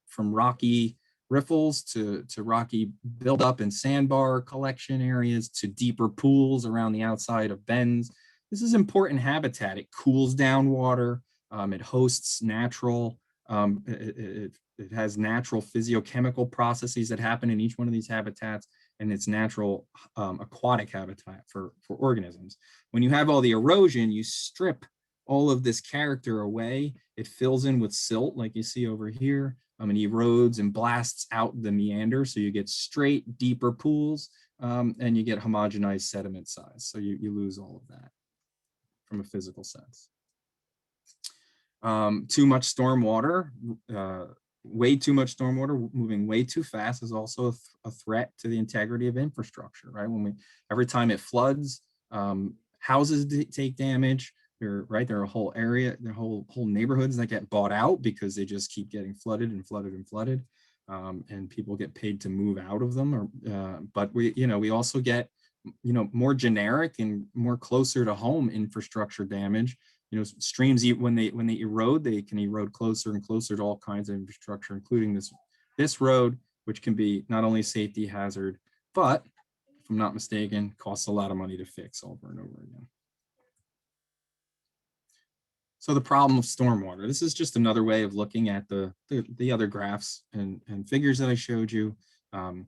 from rocky riffles to rocky buildup and sandbar collection areas to deeper pools around the outside of bends. This is important habitat. It cools down water. It hosts natural, it has natural physiochemical processes that happen in each one of these habitats, and it's natural aquatic habitat for organisms. When you have all the erosion, you strip all of this character away. It fills in with silt like you see over here, and erodes and blasts out the meander. So you get straight, deeper pools, and you get homogenized sediment size. So you lose all of that from a physical sense. Too much stormwater, way too much stormwater moving way too fast is also a threat to the integrity of infrastructure, right? Every time it floods, houses take damage. There are a whole area, there are whole neighborhoods that get bought out because they just keep getting flooded and flooded and flooded, and people get paid to move out of them. But we also get more generic and more closer to home infrastructure damage. Streams, when they erode, they can erode closer and closer to all kinds of infrastructure, including this road, which can be not only a safety hazard, but if I'm not mistaken, costs a lot of money to fix over and over again. So the problem of stormwater, this is just another way of looking at the other graphs and figures that I showed you. The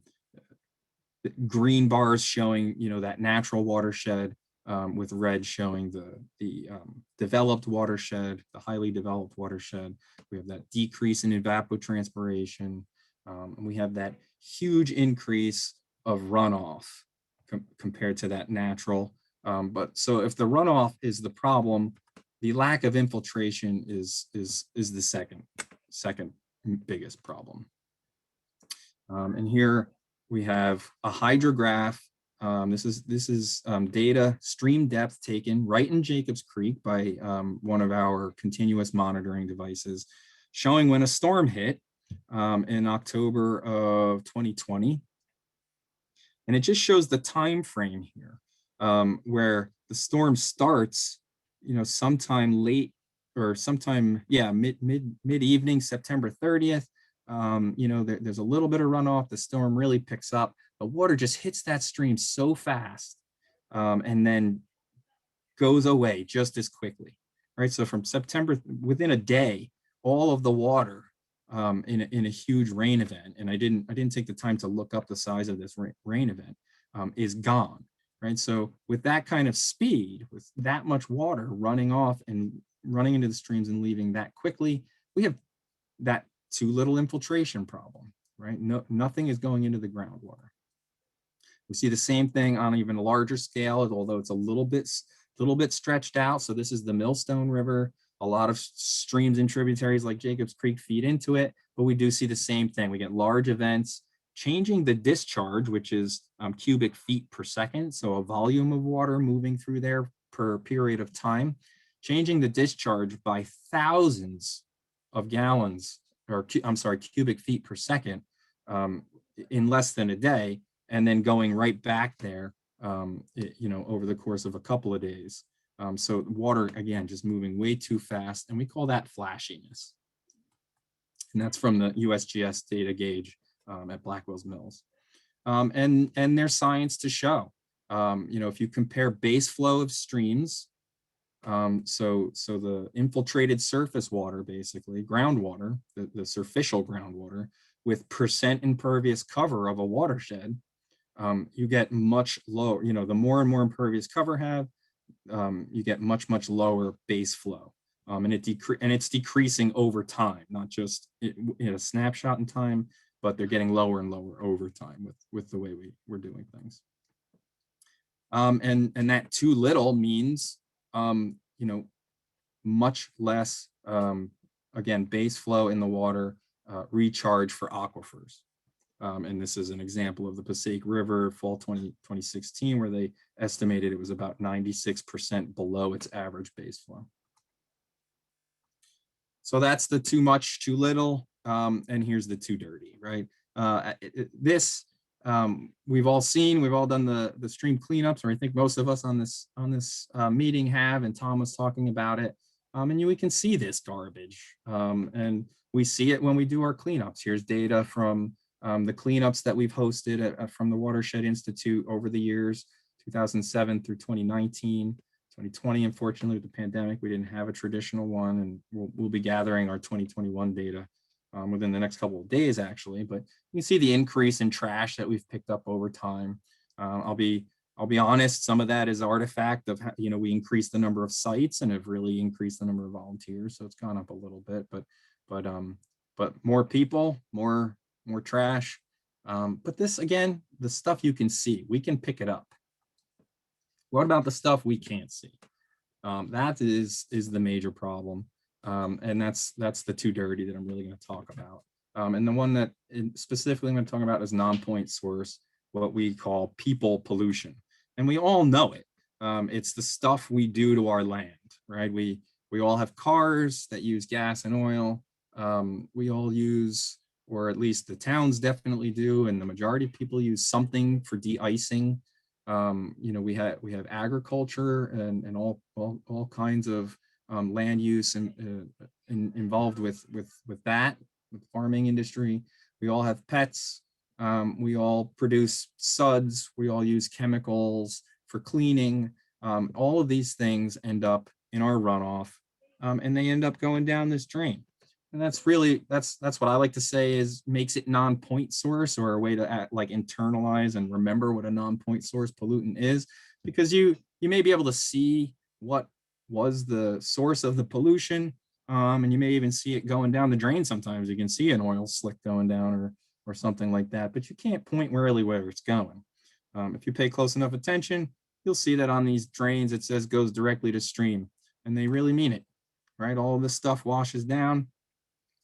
green bars showing, that natural watershed, with red showing the developed watershed, the highly developed watershed. We have that decrease in evapotranspiration, and we have that huge increase of runoff compared to that natural. But so if the runoff is the problem, the lack of infiltration is the second biggest problem. And here we have a hydrograph. This is data stream depth taken right in Jacobs Creek by one of our continuous monitoring devices, showing when a storm hit in October of 2020. And it just shows the time frame here, where the storm starts, sometime late or sometime, mid evening, September 30th. There's a little bit of runoff. The storm really picks up. The water just hits that stream so fast, and then goes away just as quickly, right? So from September, within a day, all of the water in a huge rain event, and I didn't take the time to look up the size of this rain event, is gone, right? So with that kind of speed, with that much water running off and running into the streams and leaving that quickly, we have that too little infiltration problem, right? Nothing is going into the groundwater. We see the same thing on even a larger scale, although it's a little bit stretched out. So this is the Millstone River. A lot of streams and tributaries like Jacobs Creek feed into it, but we do see the same thing. We get large events, changing the discharge, which is cubic feet per second. So a volume of water moving through there per period of time, changing the discharge by thousands of gallons, or cubic feet per second in less than a day, and then going right back there, over the course of a couple of days. So water, again, just moving way too fast, and we call that flashiness. And that's from the USGS data gauge at Blackwell's Mills. And there's science to show, if you compare base flow of streams, so the infiltrated surface water, basically groundwater, the superficial groundwater, with percent impervious cover of a watershed, you get much lower, the more and more impervious cover you get much lower base flow. And it's decreasing over time, not just in a snapshot in time, but they're getting lower and lower over time with the way we're doing things. And that too little means, much less, again, base flow in the water, recharge for aquifers. And this is an example of the Passaic River, fall 2016, where they estimated it was about 96% below its average base flow. So that's the too much, too little, and here's the too dirty, right? We've all done the stream cleanups, or I think most of us on this meeting have, and Tom was talking about it. And we can see this garbage, and we see it when we do our cleanups. Here's data from the cleanups that we've hosted from the Watershed Institute over the years, 2007 through 2019. 2020, unfortunately, with the pandemic, we didn't have a traditional one, and we'll be gathering our 2021 data within the next couple of days, actually. But you can see the increase in trash that we've picked up over time. I'll be honest, some of that is artifact of, we increased the number of sites and have really increased the number of volunteers, so it's gone up a little bit. But more people, more trash. But this, again, the stuff you can see, we can pick it up. What about the stuff we can't see? That is the major problem. And that's the too dirty that I'm really going to talk about. And the one that specifically I'm going to talk about is non-point source, what we call people pollution. And we all know it. It's the stuff we do to our land, right? We all have cars that use gas and oil. We all use, or at least the towns definitely do, and the majority of people use something for de-icing. We have agriculture and all kinds of land use and involved with that, with farming industry. We all have pets. We all produce suds. We all use chemicals for cleaning. All of these things end up in our runoff, and they end up going down this drain. And that's what I like to say is makes it non-point source, or a way to internalize and remember what a non-point source pollutant is, because you may be able to see what was the source of the pollution, and you may even see it going down the drain. Sometimes you can see an oil slick going down or something like that, but you can't point really where it's going. If you pay close enough attention, you'll see that on these drains it says goes directly to stream, and they really mean it, right? All of this stuff washes down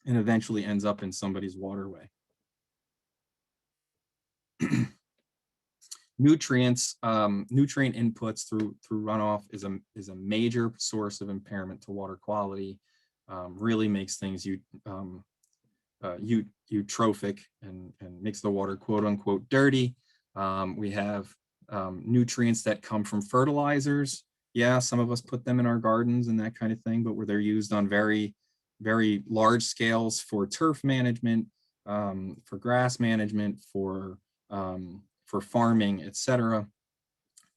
and eventually ends up in somebody's waterway. nutrients, nutrient inputs through runoff is a major source of impairment to water quality. Really makes things eutrophic and makes the water quote unquote dirty. We have nutrients that come from fertilizers. Yeah, some of us put them in our gardens and that kind of thing, but where they're used on very, very large scales for turf management, for grass management, for farming, etc.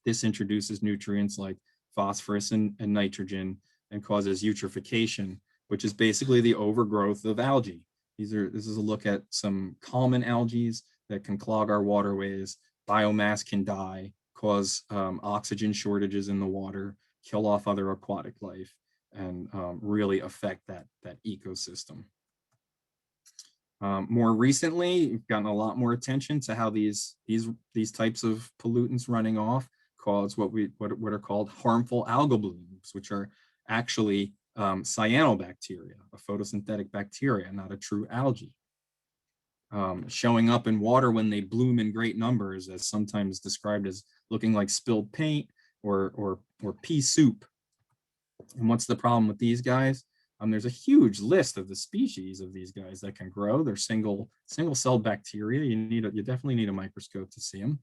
This introduces nutrients like phosphorus and nitrogen and causes eutrophication, which is basically the overgrowth of algae. This is a look at some common algae that can clog our waterways. Biomass can die, cause oxygen shortages in the water, kill off other aquatic life, and really affect that ecosystem. More recently, we've gotten a lot more attention to how these types of pollutants running off cause what are called harmful algal blooms, which are actually cyanobacteria, a photosynthetic bacteria, not a true algae. Showing up in water when they bloom in great numbers, as sometimes described as looking like spilled paint or pea soup. And what's the problem with these guys? There's a huge list of the species of these guys that can grow. They're single-celled bacteria. You definitely need a microscope to see them.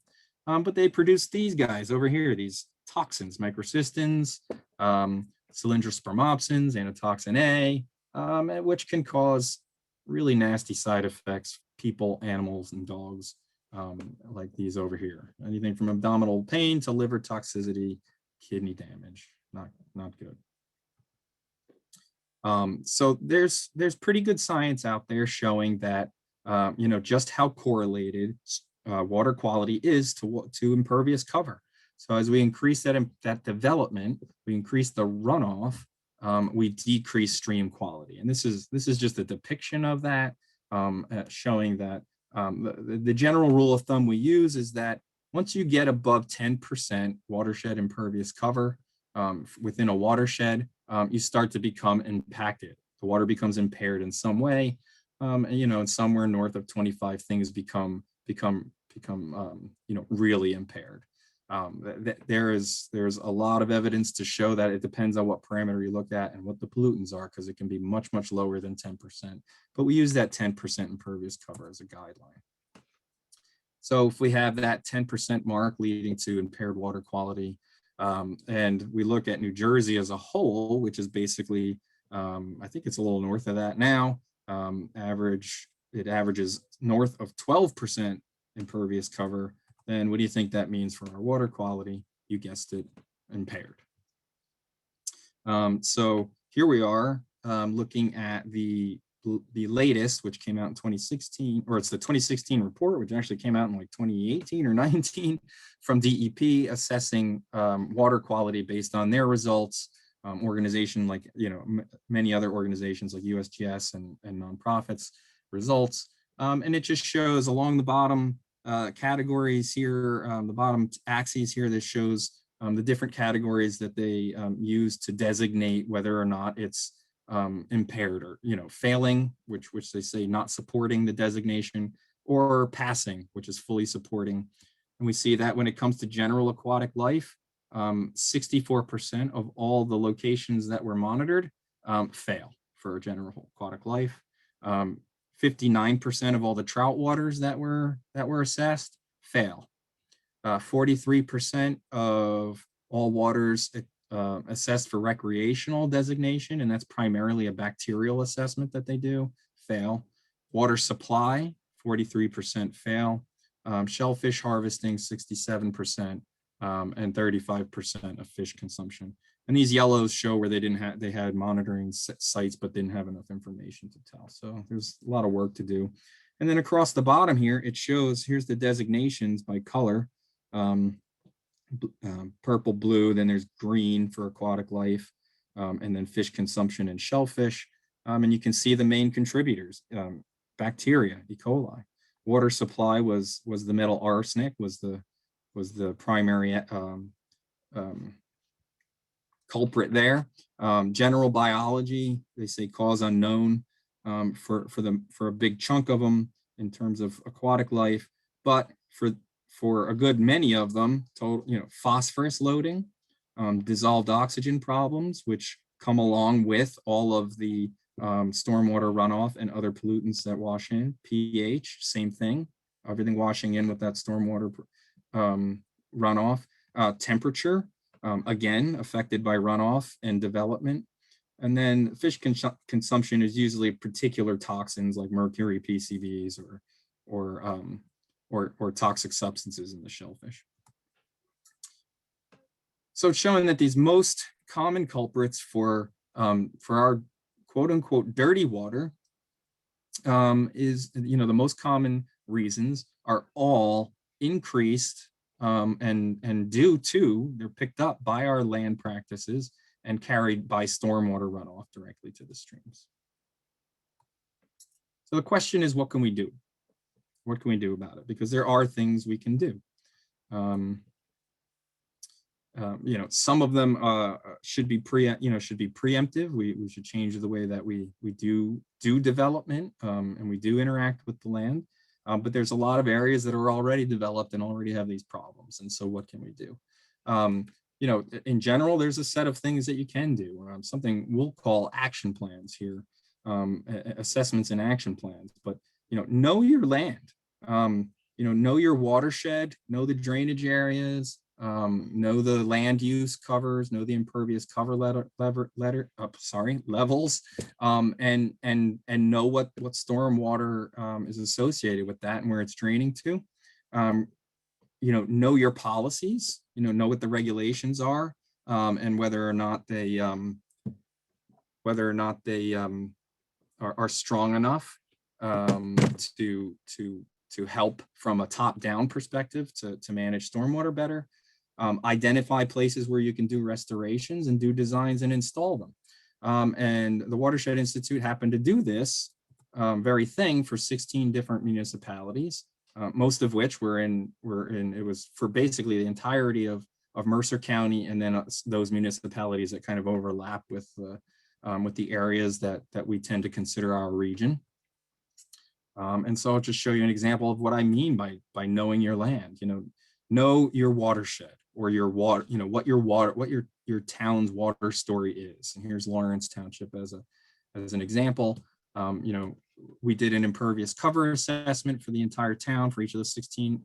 But they produce these guys over here, these toxins, microcystins, cylindrospermopsins, anatoxin A, which can cause really nasty side effects, people, animals, and dogs, like these over here. Anything from abdominal pain to liver toxicity, kidney damage, not good. So there's pretty good science out there showing that, just how correlated water quality is to impervious cover. So as we increase that development, we increase the runoff, we decrease stream quality. And this is just a depiction of that, showing that the general rule of thumb we use is that once you get above 10% watershed impervious cover within a watershed, you start to become impacted. The water becomes impaired in some way, and somewhere north of 25, things become really impaired. There's a lot of evidence to show that it depends on what parameter you look at and what the pollutants are, because it can be much lower than 10%. But we use that 10% impervious cover as a guideline. So if we have that 10% mark leading to impaired water quality, and we look at New Jersey as a whole, which is basically, I think it's a little north of that now, it averages north of 12% impervious cover, then what do you think that means for our water quality? You guessed it, impaired. So here we are looking at the latest, which came out in 2016, or it's the 2016 report, which actually came out in like 2018 or 19 from DEP, assessing water quality based on their results. Organization like, many other organizations like USGS and nonprofits results. And it just shows along the bottom categories here, the bottom axes here, this shows the different categories that they use to designate whether or not it's impaired or, failing, which they say not supporting the designation, or passing, which is fully supporting. And we see that when it comes to general aquatic life, 64% of all the locations that were monitored fail for general aquatic life. 59% of all the trout waters that were assessed fail. 43% of all waters assessed for recreational designation, and that's primarily a bacterial assessment that they do, fail. Water supply, 43% fail. Shellfish harvesting, 67%, and 35% of fish consumption. And these yellows show where they had monitoring sites, but didn't have enough information to tell. So there's a lot of work to do. And then across the bottom here, it shows, here's the designations by color. Purple, blue, then there's green for aquatic life, and then fish consumption and shellfish. And you can see the main contributors, bacteria, E. coli. Water supply was the metal arsenic, was the primary culprit there. General biology, they say cause unknown for a big chunk of them in terms of aquatic life. But for a good many of them, phosphorus loading, dissolved oxygen problems, which come along with all of the stormwater runoff and other pollutants that wash in. pH, same thing, everything washing in with that stormwater runoff. Temperature, again, affected by runoff and development. And then fish consumption is usually particular toxins like mercury, PCBs, or toxic substances in the shellfish. So it's showing that these most common culprits for our quote unquote dirty water is, the most common reasons are all increased and due to, they're picked up by our land practices and carried by stormwater runoff directly to the streams. So the question is, what can we do? What can we do about it? Because there are things we can do. Some of them should be preemptive. We should change the way that we do development and we do interact with the land. But there's a lot of areas that are already developed and already have these problems. And so what can we do? In general, there's a set of things that you can do. Something we'll call action plans here, assessments and action plans. But know your land. Know your watershed. Know the drainage areas. Know the land use covers. Know the impervious cover levels. And know what stormwater is associated with that and where it's draining to. Know your policies, know what the regulations are, and whether or not they are strong enough to help from a top-down perspective to manage stormwater better. Identify places where you can do restorations and do designs and install them. And the Watershed Institute happened to do this very thing for 16 different municipalities. Most of which it was for basically the entirety of Mercer County, and then those municipalities that kind of overlap with the areas that we tend to consider our region. And so I'll just show you an example of what I mean by knowing your land. Know your watershed, or your water, what your town's water story is. And here's Lawrence Township as an example. We did an impervious cover assessment for the entire town for each of the 16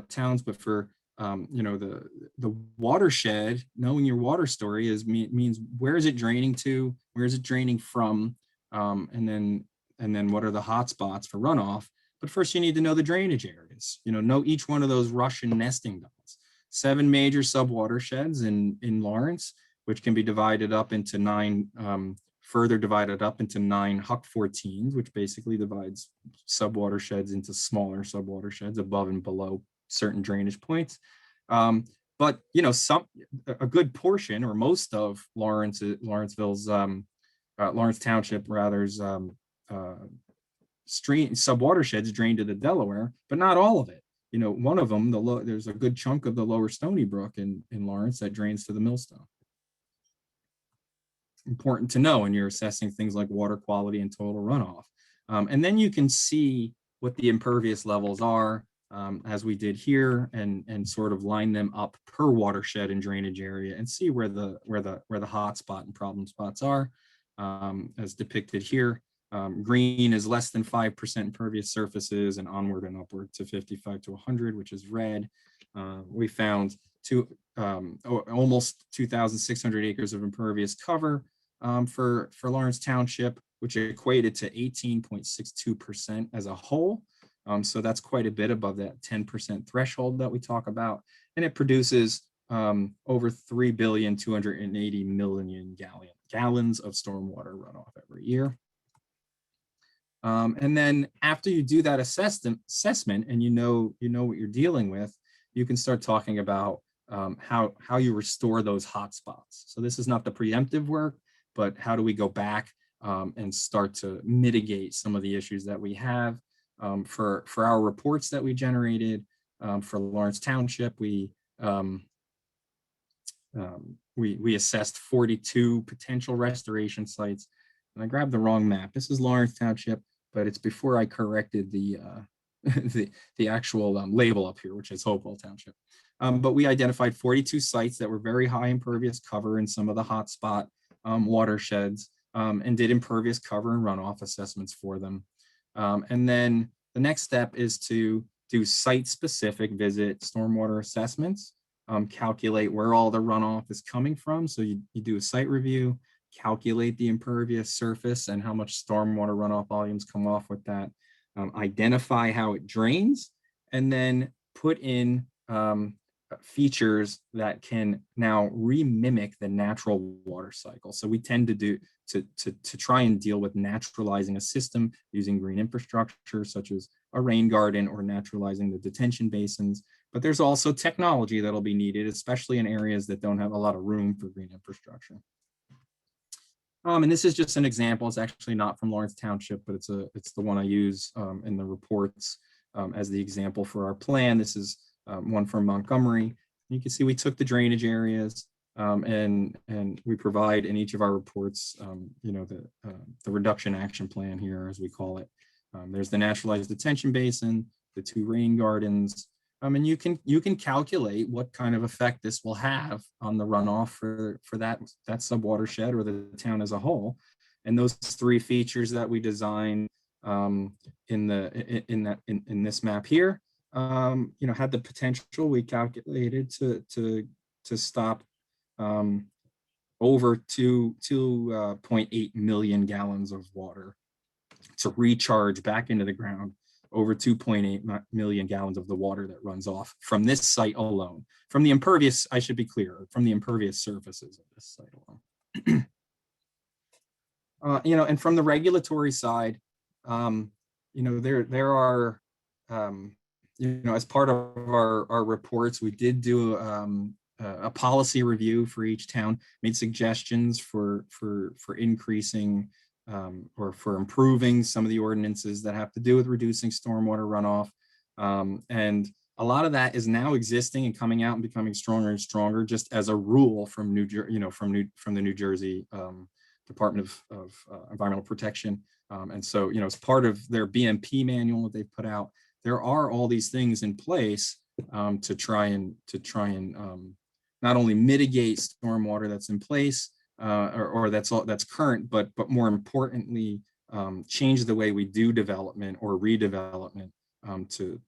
towns, but for the watershed, knowing your water story means where is it draining to, where is it draining from, and then what are the hot spots for runoff. But first you need to know the drainage areas. Know each one of those Russian nesting dolls. 7 major subwatersheds in Lawrence, which can be divided up into 9. Further divided up into 9 Huck 14s, which basically divides subwatersheds into smaller subwatersheds above and below certain drainage points. But a good portion, or most of Lawrenceville's Lawrence Township rather's stream subwatersheds drain to the Delaware, but not all of it. One of them, there's a good chunk of the lower Stony Brook in Lawrence that drains to the Millstone. Important to know when you're assessing things like water quality and total runoff. And then you can see what the impervious levels are, as we did here, and sort of line them up per watershed and drainage area and see where the hot spot and problem spots are, as depicted here. Green is less than 5% impervious surfaces, and onward and upward to 55 to 100, which is red. We found almost 2,600 acres of impervious cover for Lawrence Township, which equated to 18.62% as a whole. So that's quite a bit above that 10% threshold that we talk about. And it produces over 3,280,000,000 gallons of stormwater runoff every year. And then after you do that assessment and you know what you're dealing with, you can start talking about how you restore those hot spots. So this is not the preemptive work, but how do we go back and start to mitigate some of the issues that we have. For our reports that we generated for Lawrence Township, we assessed 42 potential restoration sites. And I grabbed the wrong map. This is Lawrence Township, but it's before I corrected the the actual label up here, which is Hopewell Township. But we identified 42 sites that were very high impervious cover in some of the hotspot watersheds, and did impervious cover and runoff assessments for them. And then the next step is to do site-specific visit stormwater assessments, calculate where all the runoff is coming from. So you do a site review, calculate the impervious surface and how much stormwater runoff volumes come off with that, identify how it drains, and then put in features that can now remimic the natural water cycle. So we tend to try and deal with naturalizing a system using green infrastructure, such as a rain garden or naturalizing the detention basins. But there's also technology that'll be needed, especially in areas that don't have a lot of room for green infrastructure. And this is just an example. It's actually not from Lawrence Township, but it's the one I use in the reports as the example for our plan. This is one from Montgomery. You can see we took the drainage areas and we provide in each of our reports, the reduction action plan here, as we call it. There's the naturalized detention basin, the 2 rain gardens, and you can calculate what kind of effect this will have on the runoff for that sub-watershed or the town as a whole. And those 3 features that we designed in this map here, had the potential, we calculated to stop over 2.8 million gallons of water to recharge back into the ground, over 2.8 million gallons of the water that runs off from this site alone. From the impervious, I should be clear, from the impervious surfaces of this site alone. And from the regulatory side, there are, as part of our reports, we did do a policy review for each town, made suggestions for increasing or for improving some of the ordinances that have to do with reducing stormwater runoff. And a lot of that is now existing and coming out and becoming stronger and stronger, just as a rule from from the New Jersey Department of Environmental Protection. And so, as part of their BMP manual that they've put out, there are all these things in place to try and not only mitigate stormwater that's in place or that's current, but more importantly, change the way we do development or redevelopment to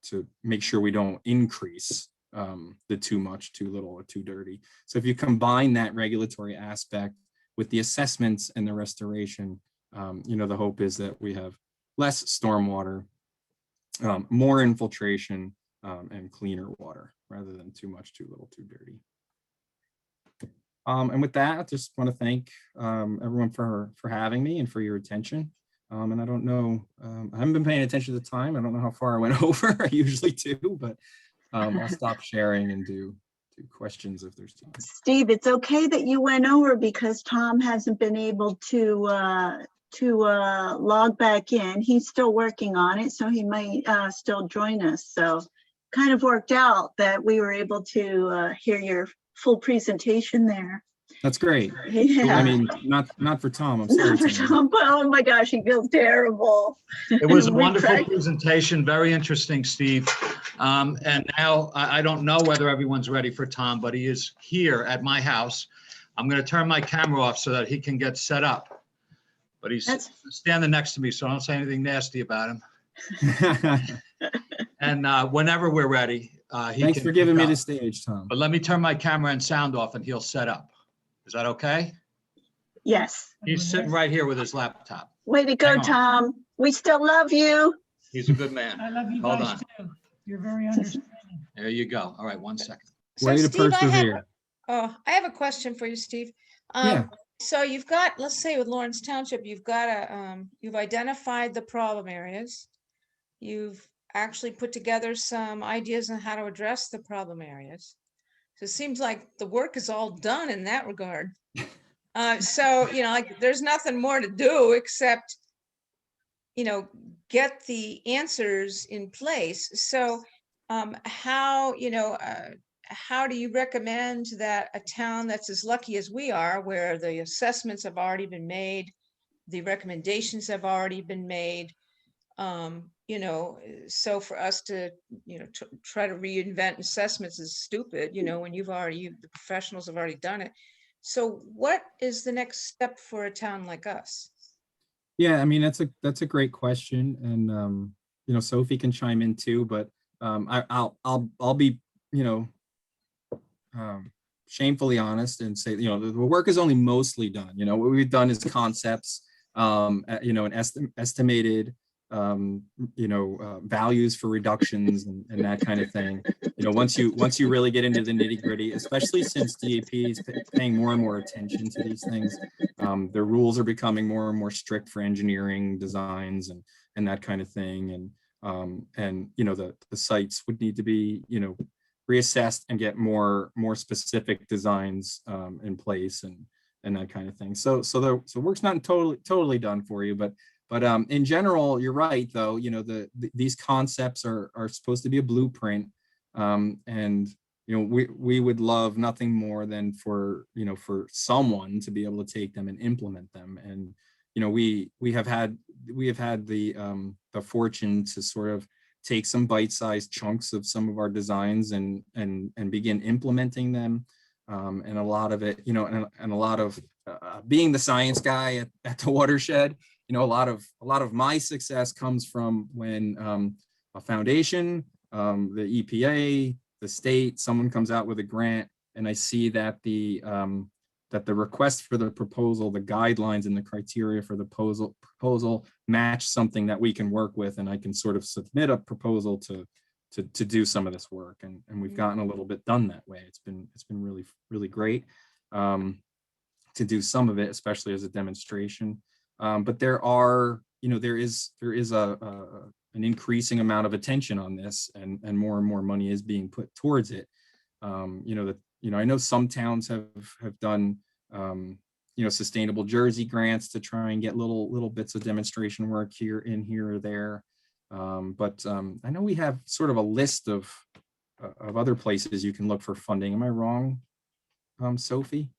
make sure we don't increase the too much, too little, or too dirty. So if you combine that regulatory aspect with the assessments and the restoration, the hope is that we have less stormwater, more infiltration, and cleaner water rather than too much, too little, too dirty. And with that, I just want to thank everyone for having me and for your attention. And I don't know, I haven't been paying attention to the time. I don't know how far I went over. I usually do, but I'll stop sharing and do questions if there's time. Steve, it's okay that you went over because Tom hasn't been able to log back in. He's still working on it, so he might still join us. So kind of worked out that we were able to hear your full presentation there. That's great. Yeah. I mean, not for Tom. I'm sorry. Not for Tom, but oh my gosh, he feels terrible. It was a We wonderful practiced. presentation, very interesting, Steve. And now I don't know whether everyone's ready for Tom, but he is here at my house. I'm going to turn my camera off so that he can get set up. But he's standing next to me, so don't say anything nasty about him. And whenever we're ready, Thanks for giving me the stage, Tom. But let me turn my camera and sound off and he'll set up. Is that okay? Yes. He's sitting right here with his laptop. Way to go, Hang on. Tom. We still love you. He's a good man. I love you Hold guys on. too. You're very understanding. There you go. All right, 1 second. So Way to Steve, persevere. I have a question for you, Steve. Yeah. So you've got, let's say with Lawrence Township, you've got you've identified the problem areas. You've actually put together some ideas on how to address the problem areas. So it seems like the work is all done in that regard. So, like there's nothing more to do except, get the answers in place. So how do you recommend that a town that's as lucky as we are, where the assessments have already been made, the recommendations have already been made, you know, so for us to, you know, try to reinvent assessments is stupid, you know, when the professionals have already done it. So what is the next step for a town like us? Yeah, I mean, that's a great question. And, you know, Sophie can chime in too, but I'll be, you know, shamefully honest and say, you know, the work is only mostly done. You know, what we've done is concepts, you know, and estimated, you know, values for reductions and that kind of thing. You know, once you really get into the nitty gritty, especially since DEP is paying more and more attention to these things, the rules are becoming more and more strict for engineering designs and that kind of thing. And you know, the sites would need to be, you know, reassessed and get more specific designs in place and that kind of thing. So work's not totally done for you, but in general, you're right though. You know, these concepts are supposed to be a blueprint, and you know, we would love nothing more than for, you know, for someone to be able to take them and implement them. And you know, we have had the fortune to sort of take some bite-sized chunks of some of our designs and begin implementing them. And a lot of it, you know, and a lot of being the science guy at the Watershed, you know, a lot of my success comes from when a foundation, the EPA, the state, someone comes out with a grant, and I see that the request for the proposal, the guidelines and the criteria for the proposal match something that we can work with, and I can sort of submit a proposal to do some of this work. And we've gotten a little bit done that way. It's been really, really great to do some of it, especially as a demonstration. But there are, you know, there is an increasing amount of attention on this, and more money is being put towards it. You know, I know some towns have done, you know, sustainable Jersey grants to try and get little bits of demonstration work here or there. But I know we have sort of a list of other places you can look for funding. Am I wrong, Sophie?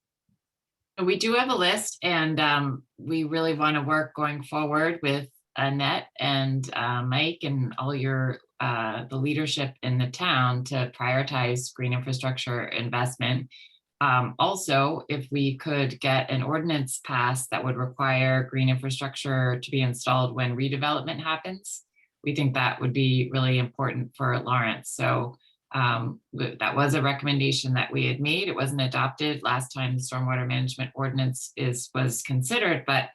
We do have a list, and we really want to work going forward with Annette and Mike and all your the leadership in the town to prioritize green infrastructure investment. Also, if we could get an ordinance passed that would require green infrastructure to be installed when redevelopment happens, we think that would be really important for Lawrence. So that was a recommendation that we had made. It wasn't adopted last time the stormwater management ordinance was considered, but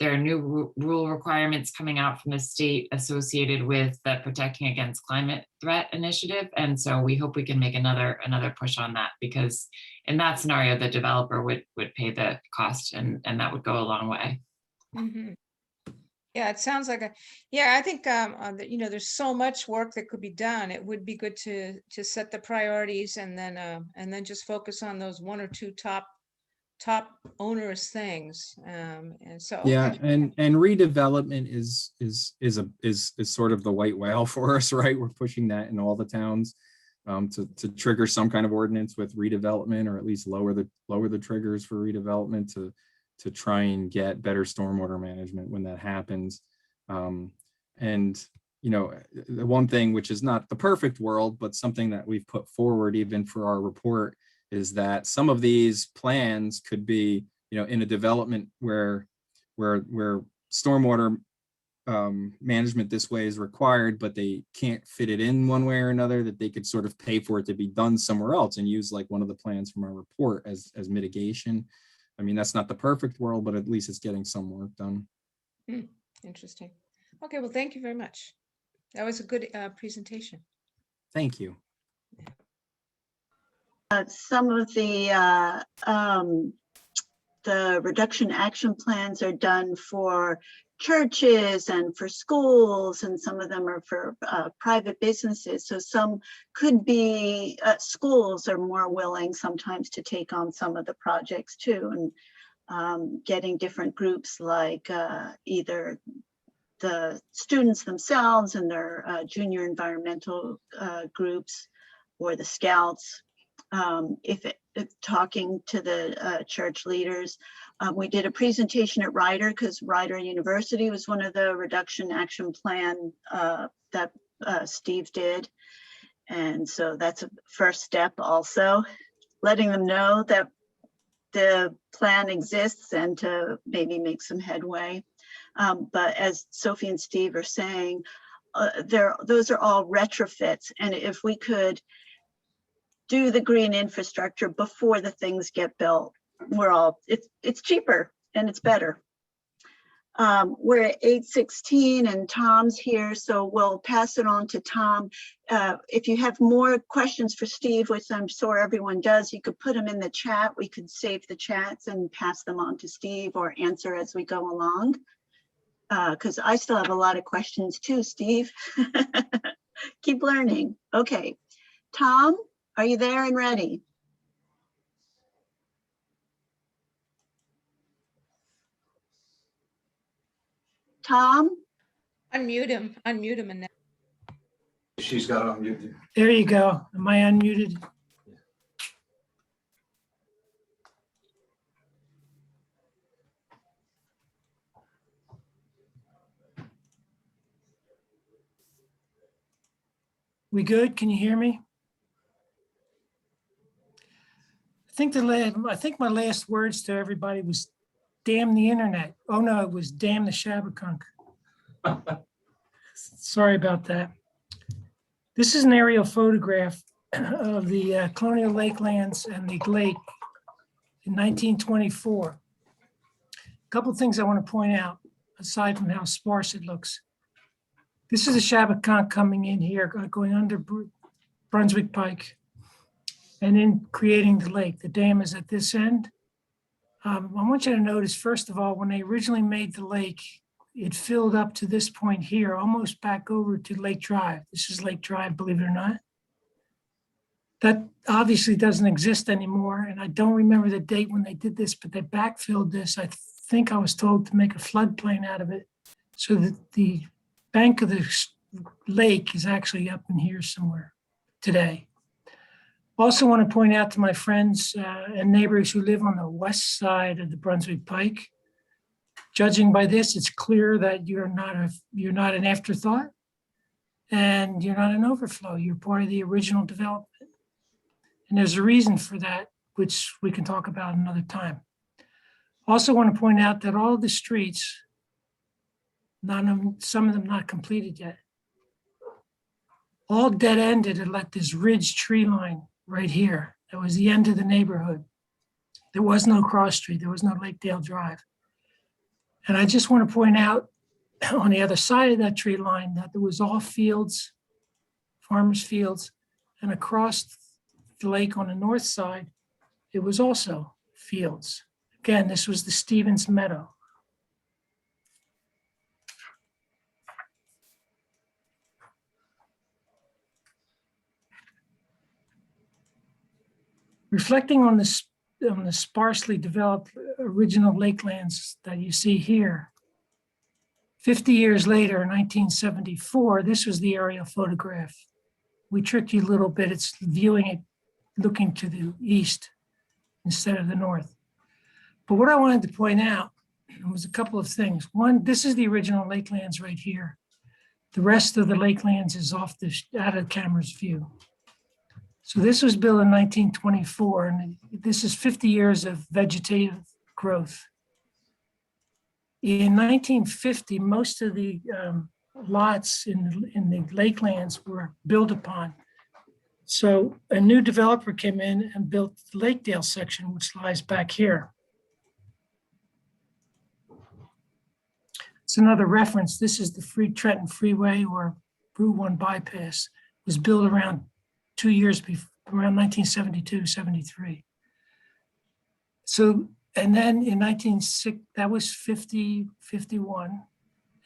there are new rule requirements coming out from the state associated with the Protecting Against Climate Threat initiative. And so we hope we can make another push on that, because in that scenario, the developer would pay the cost, and that would go a long way. Mm-hmm. Yeah, it sounds like I think, you know, there's so much work that could be done. It would be good to set the priorities and then just focus on those one or two top onerous things. And so, yeah, and redevelopment is sort of the white whale for us, right? We're pushing that in all the towns to trigger some kind of ordinance with redevelopment, or at least lower the triggers for redevelopment to try and get better stormwater management when that happens. And you know, the one thing, which is not the perfect world, but something that we've put forward even for our report, is that some of these plans could be, you know, in a development where stormwater management this way is required, but they can't fit it in one way or another, that they could sort of pay for it to be done somewhere else and use like one of the plans from our report as mitigation. I mean, that's not the perfect world, but at least it's getting some work done. Interesting. Okay, well, thank you very much. That was a good presentation. Thank you. Some of the reduction action plans are done for churches and for schools, and some of them are for private businesses. So some could be, schools are more willing sometimes to take on some of the projects too, and getting different groups like either the students themselves and their junior environmental groups, or the Scouts, talking to the church leaders. We did a presentation at Ritter because Ritter University was one of the reduction action plan that Steve did. And so that's a first step, also letting them know that the plan exists and to maybe make some headway. But as Sophie and Steve are saying, those are all retrofits. And if we could do the green infrastructure before the things get built, it's cheaper and it's better. We're at 8:16 and Tom's here, so we'll pass it on to Tom. If you have more questions for Steve, which I'm sure everyone does, you could put them in the chat. We could save the chats and pass them on to Steve or answer as we go along. Because I still have a lot of questions too, Steve. Keep learning. Okay, Tom, are you there and ready? Tom? Unmute him, Annette. She's got on mute. There you go. Am I unmuted? We good? Can you hear me? I think my last words to everybody was damn the internet. Oh no, it was damn the Shabakunk. Sorry about that. This is an aerial photograph of the Colonial Lake lands and the lake in 1924. A couple of things I want to point out, aside from how sparse it looks. This is a Shabakunk coming in here, going under Brunswick Pike, and then creating the lake. The dam is at this end. I want you to notice, first of all, when they originally made the lake, it filled up to this point here, almost back over to Lake Drive. This is Lake Drive, believe it or not. That obviously doesn't exist anymore, and I don't remember the date when they did this, but they backfilled this. I think I was told to make a floodplain out of it, so that the bank of the lake is actually up in here somewhere today. Also want to point out to my friends and neighbors who live on the west side of the Brunswick Pike, judging by this, it's clear that you're not an afterthought and you're not an overflow. You're part of the original development. And there's a reason for that, which we can talk about another time. Also want to point out that all the streets, some of them not completed yet, all dead-ended and let this ridge tree line right here. That was the end of the neighborhood. There was no cross street. There was no Lakedale Drive. And I just want to point out on the other side of that tree line that there was all fields, farmers' fields, and across the lake on the north side, it was also fields. Again, this was the Stevens Meadow. Reflecting on the sparsely developed original lakelands that you see here, 50 years later, 1974, this was the aerial photograph. We tricked you a little bit. It's viewing it, looking to the east instead of the north. But what I wanted to point out was a couple of things. One, this is the original lakelands right here. The rest of the lakelands is out of the camera's view. So this was built in 1924, and this is 50 years of vegetative growth. In 1950, most of the lots in the lakelands were built upon. So a new developer came in and built the Lakedale section, which lies back here. It's another reference. This is the Trenton Freeway or Route 1 bypass. It was built around 2 years before, around 1972, 73. So, and then in that was 50, 51.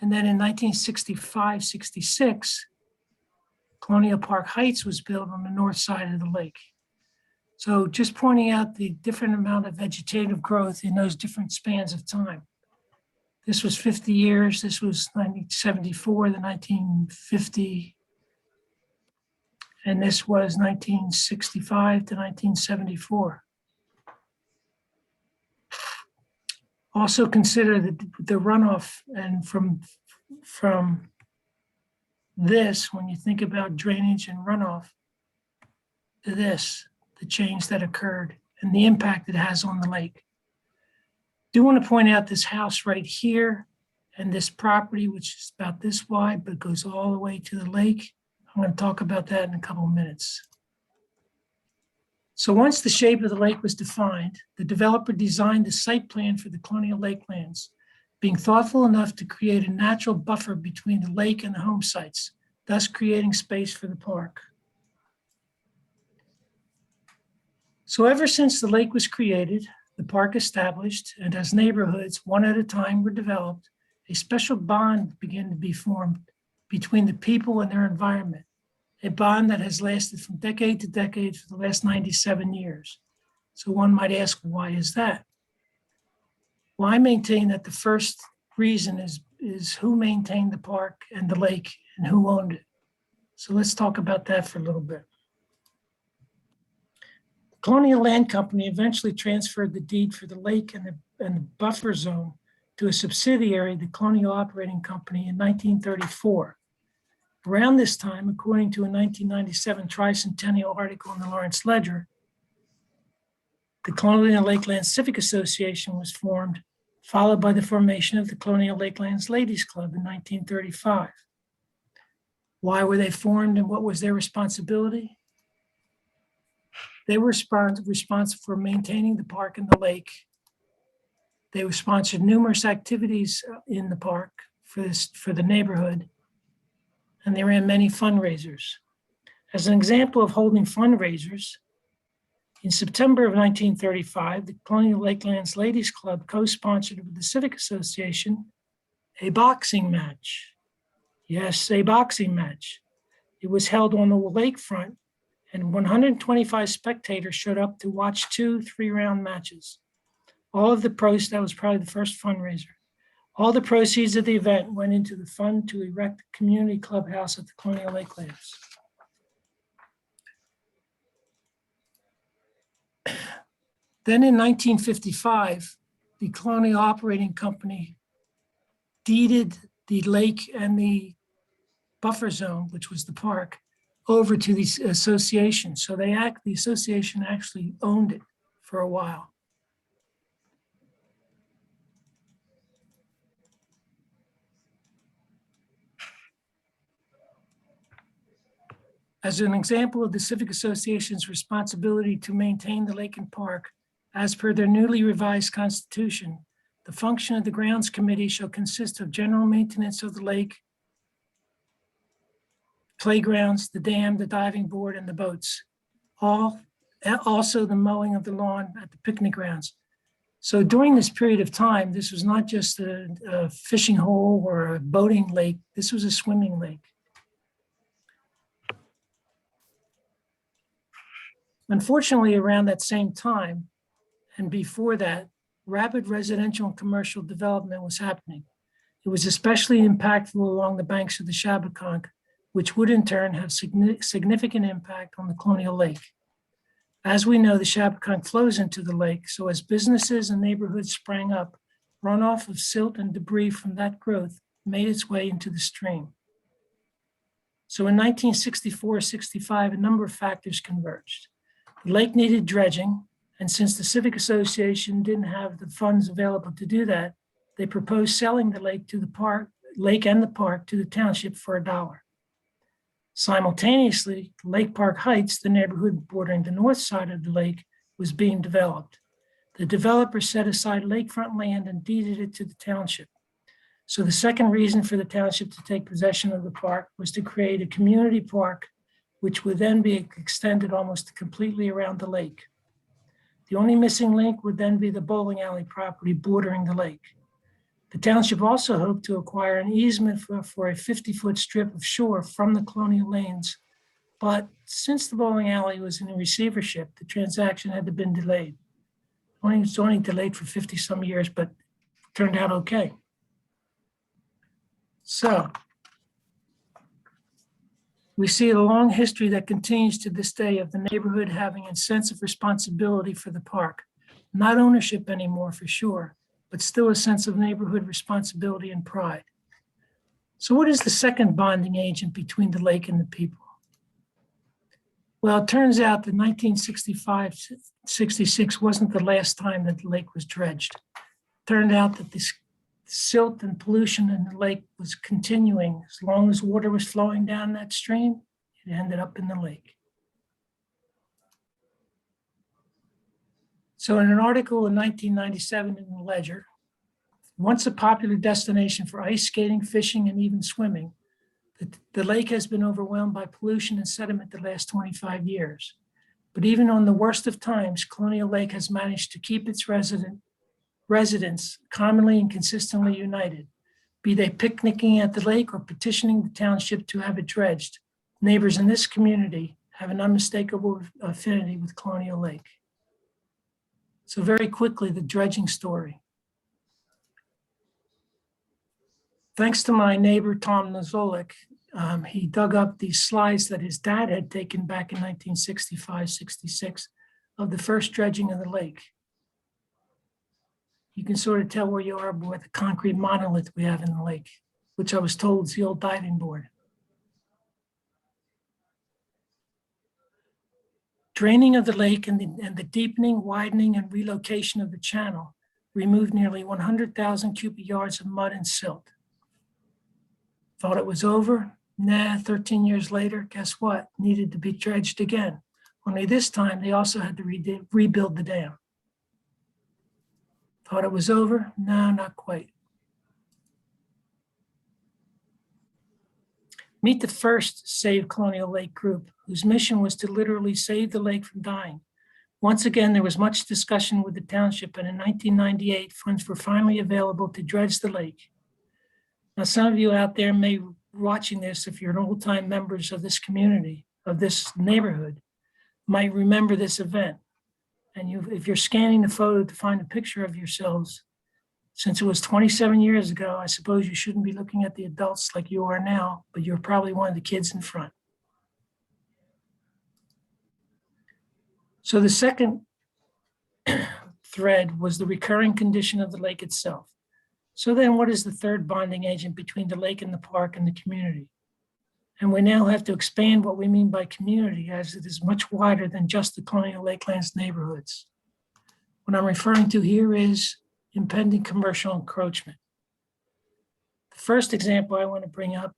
And then in 1965, 66, Colonial Park Heights was built on the north side of the lake. So just pointing out the different amount of vegetative growth in those different spans of time. This was 50 years, this was 1974, the 1950, And this was 1965 to 1974. Also consider the runoff, and from this, when you think about drainage and runoff, to this, the change that occurred and the impact it has on the lake. Do want to point out this house right here and this property, which is about this wide, but goes all the way to the lake. I'm going to talk about that in a couple of minutes. So once the shape of the lake was defined, the developer designed the site plan for the Colonial Lake lands, being thoughtful enough to create a natural buffer between the lake and the home sites, thus creating space for the park. So ever since the lake was created, the park established, and as neighborhoods, one at a time, were developed, a special bond began to be formed between the people and their environment, a bond that has lasted from decade to decade for the last 97 years. So one might ask, why is that? Well, I maintain that the first reason is who maintained the park and the lake and who owned it. So let's talk about that for a little bit. The Colonial Land Company eventually transferred the deed for the lake and the buffer zone to a subsidiary, the Colonial Operating Company, in 1934. Around this time, according to a 1997 tricentennial article in the Lawrence Ledger, the Colonial Lakelands Civic Association was formed, followed by the formation of the Colonial Lakelands Ladies Club in 1935. Why were they formed and what was their responsibility? They were responsible for maintaining the park and the lake. They were sponsored numerous activities in the park for the neighborhood, and they ran many fundraisers. As an example of holding fundraisers, in September of 1935, the Colonial Lakelands Ladies Club co-sponsored with the Civic Association a boxing match. Yes, a boxing match. It was held on the lakefront, and 125 spectators showed up to watch 2 3-round matches. All of the proceeds, that was probably the first fundraiser. All the proceeds of the event went into the fund to erect a community clubhouse at the Colonial Lakelands. Then in 1955, the Colonial Operating Company deeded the lake and the buffer zone, which was the park, over to the association. So the association actually owned it for a while. As an example of the Civic Association's responsibility to maintain the lake and park, as per their newly revised constitution, the function of the grounds committee shall consist of general maintenance of the lake, playgrounds, the dam, the diving board, and the boats. Also the mowing of the lawn at the picnic grounds. So during this period of time, this was not just a fishing hole or a boating lake, this was a swimming lake. Unfortunately, around that same time, and before that, rapid residential and commercial development was happening. It was especially impactful along the banks of the Shabakunk, which would in turn have significant impact on the Colonial Lake. As we know, the Shabakunk flows into the lake, so as businesses and neighborhoods sprang up, runoff of silt and debris from that growth made its way into the stream. So in 1964-65, a number of factors converged. The lake needed dredging, and since the Civic Association didn't have the funds available to do that, they proposed selling the lake and the park to the township for $1. Simultaneously, Lake Park Heights, the neighborhood bordering the north side of the lake, was being developed. The developer set aside lakefront land and deeded it to the township. So the second reason for the township to take possession of the park was to create a community park, which would then be extended almost completely around the lake. The only missing link would then be the bowling alley property bordering the lake. The township also hoped to acquire an easement for a 50-foot strip of shore from the Colonial Lanes. But since the bowling alley was in receivership, the transaction had to been delayed. It was only delayed for 50 some years, but turned out okay. So We see a long history that continues to this day of the neighborhood having a sense of responsibility for the park. Not ownership anymore for sure, but still a sense of neighborhood responsibility and pride. So what is the second bonding agent between the lake and the people? Well, it turns out that 1965-66 wasn't the last time that the lake was dredged. It turned out that this silt and pollution in the lake was continuing. As long as water was flowing down that stream, it ended up in the lake. So in an article in 1997 in the Ledger, once a popular destination for ice skating, fishing, and even swimming, the lake has been overwhelmed by pollution and sediment the last 25 years. But even on the worst of times, Colonial Lake has managed to keep its residents commonly and consistently united, be they picnicking at the lake or petitioning the township to have it dredged. Neighbors in this community have an unmistakable affinity with Colonial Lake. So very quickly, the dredging story. Thanks to my neighbor, Tom Nozolik, he dug up these slides that his dad had taken back in 1965-66 of the first dredging of the lake. You can sort of tell where you are with the concrete monolith we have in the lake, which I was told is the old diving board. Draining of the lake and the deepening, widening, and relocation of the channel removed nearly 100,000 cubic yards of mud and silt. Thought it was over? Nah, 13 years later, guess what? Needed to be dredged again. Only this time they also had to rebuild the dam. Thought it was over? No, not quite. Meet the first Save Colonial Lake group, whose mission was to literally save the lake from dying. Once again, there was much discussion with the township, and in 1998, funds were finally available to dredge the lake. Now, some of you out there may be watching this, if you're an old-time members of this community, of this neighborhood, might remember this event. And if you're scanning the photo to find a picture of yourselves, since it was 27 years ago, I suppose you shouldn't be looking at the adults like you are now, but you're probably one of the kids in front. So the second thread was the recurring condition of the lake itself. So then what is the third bonding agent between the lake and the park and the community? And we now have to expand what we mean by community, as it is much wider than just the Colonial Lakelands neighborhoods. What I'm referring to here is impending commercial encroachment. The first example I want to bring up,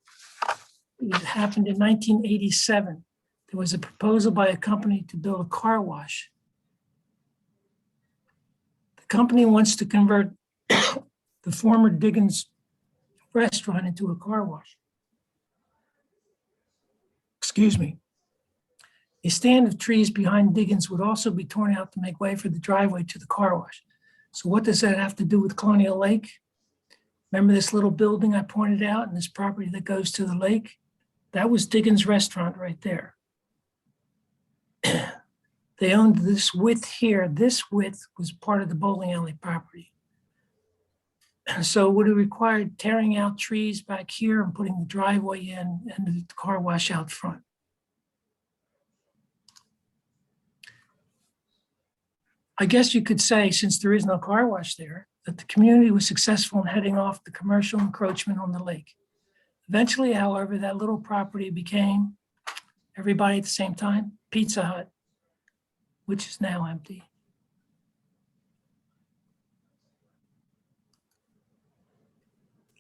it happened in 1987. There was a proposal by a company to build a car wash. The company wants to convert the former Diggins restaurant into a car wash. Excuse me. A stand of trees behind Diggins would also be torn out to make way for the driveway to the car wash. So what does that have to do with Colonial Lake? Remember this little building I pointed out and this property that goes to the lake? That was Diggins Restaurant right there. They owned this width here. This width was part of the bowling alley property. So would it require tearing out trees back here and putting the driveway in and the car wash out front? I guess you could say, since there is no car wash there, that the community was successful in heading off the commercial encroachment on the lake. Eventually, however, that little property became, everybody at the same time, Pizza Hut, which is now empty.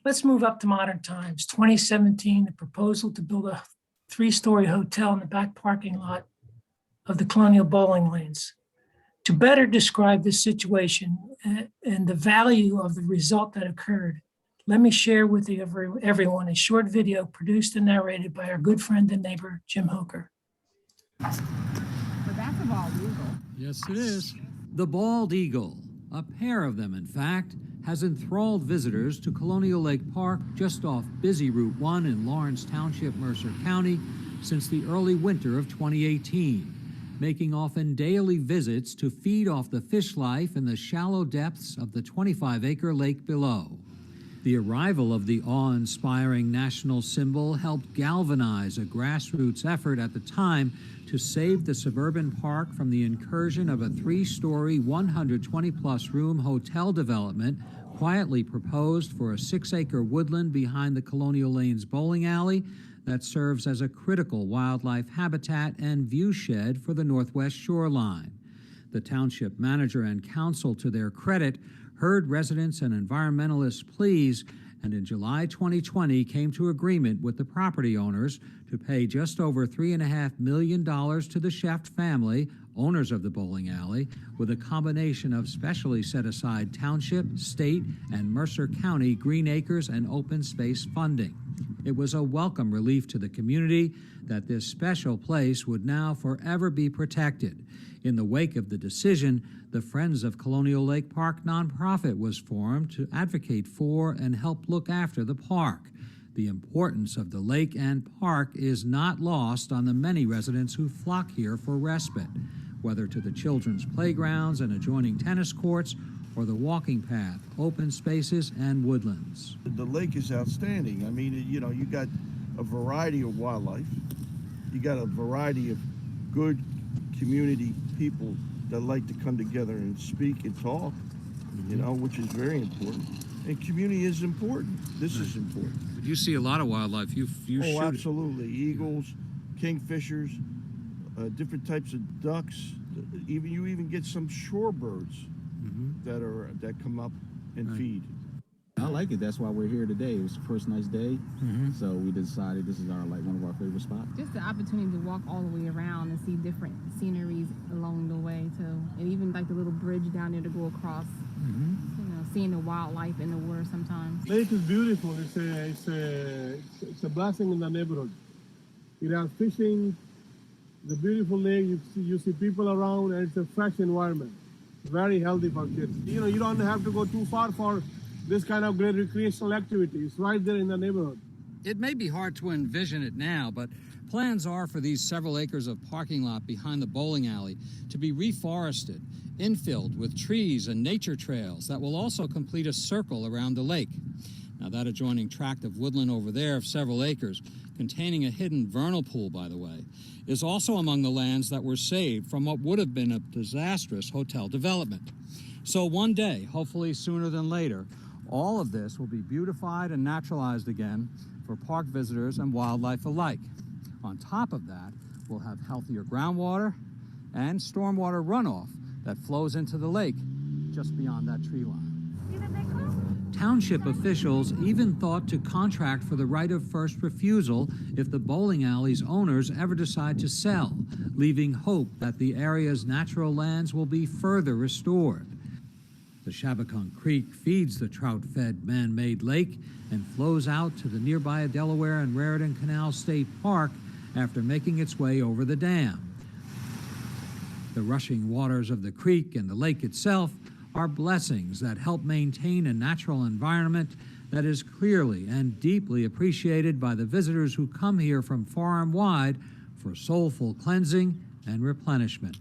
Let's move up to modern times. 2017, the proposal to build a 3-story hotel in the back parking lot of the Colonial Bowling Lanes. To better describe this situation and the value of the result that occurred, let me share with you, everyone, a short video produced and narrated by our good friend and neighbor, Jim Hoker. But that's a bald eagle. Yes, it is. The bald eagle, a pair of them, in fact, has enthralled visitors to Colonial Lake Park just off busy Route 1 in Lawrence Township, Mercer County, since the early winter of 2018, making often daily visits to feed off the fish life in the shallow depths of the 25-acre lake below. The arrival of the awe-inspiring national symbol helped galvanize a grassroots effort at the time to save the suburban park from the incursion of a 3-story, 120-plus room hotel development quietly proposed for a 6-acre woodland behind the Colonial Lanes bowling alley that serves as a critical wildlife habitat and view shed for the northwest shoreline. The township manager and council, to their credit, heard residents and environmentalists' pleas, and in July 2020 came to agreement with the property owners to pay just over $3.5 million to the Scheft family, owners of the bowling alley, with a combination of specially set-aside township, state, and Mercer County green acres and open space funding. It was a welcome relief to the community that this special place would now forever be protected. In the wake of the decision, the Friends of Colonial Lake Park nonprofit was formed to advocate for and help look after the park. The importance of the lake and park is not lost on the many residents who flock here for respite, whether to the children's playgrounds and adjoining tennis courts or the walking path, open spaces, and woodlands. The lake is outstanding. I mean, you know, you got a variety of wildlife. You got a variety of good community people that like to come together and speak and talk, you know, which is very important. And community is important. This is important. But you see a lot of wildlife. You Oh, shoot absolutely. Eagles, kingfishers, different types of ducks. You even get some shorebirds that come up and feed. I like it. That's why we're here today. It was the first nice day, so we decided this is one of our favorite spots. Just the opportunity to walk all the way around and see different sceneries along the way too, and even like the little bridge down there to go across. You know, seeing the wildlife in the water sometimes. Lake is beautiful. It's a blessing in the neighborhood. You have fishing, the beautiful lake. You see people around, and it's a fresh environment. Very healthy for kids. You know, you don't have to go too far for this kind of great recreational activities right there in the neighborhood. It may be hard to envision it now, but plans are for these several acres of parking lot behind the bowling alley to be reforested, infilled with trees and nature trails that will also complete a circle around the lake. Now, that adjoining tract of woodland over there of several acres, containing a hidden vernal pool, by the way, is also among the lands that were saved from what would have been a disastrous hotel development. So one day, hopefully sooner than later, all of this will be beautified and naturalized again for park visitors and wildlife alike. On top of that, we'll have healthier groundwater and stormwater runoff that flows into the lake just beyond that tree line. Township officials even thought to contract for the right of first refusal if the bowling alley's owners ever decide to sell, leaving hope that the area's natural lands will be further restored. The Shabakunk Creek feeds the trout-fed man-made lake and flows out to the nearby Delaware and Raritan Canal State Park after making its way over the dam. The rushing waters of the creek and the lake itself are blessings that help maintain a natural environment that is clearly and deeply appreciated by the visitors who come here from far and wide for soulful cleansing and replenishment.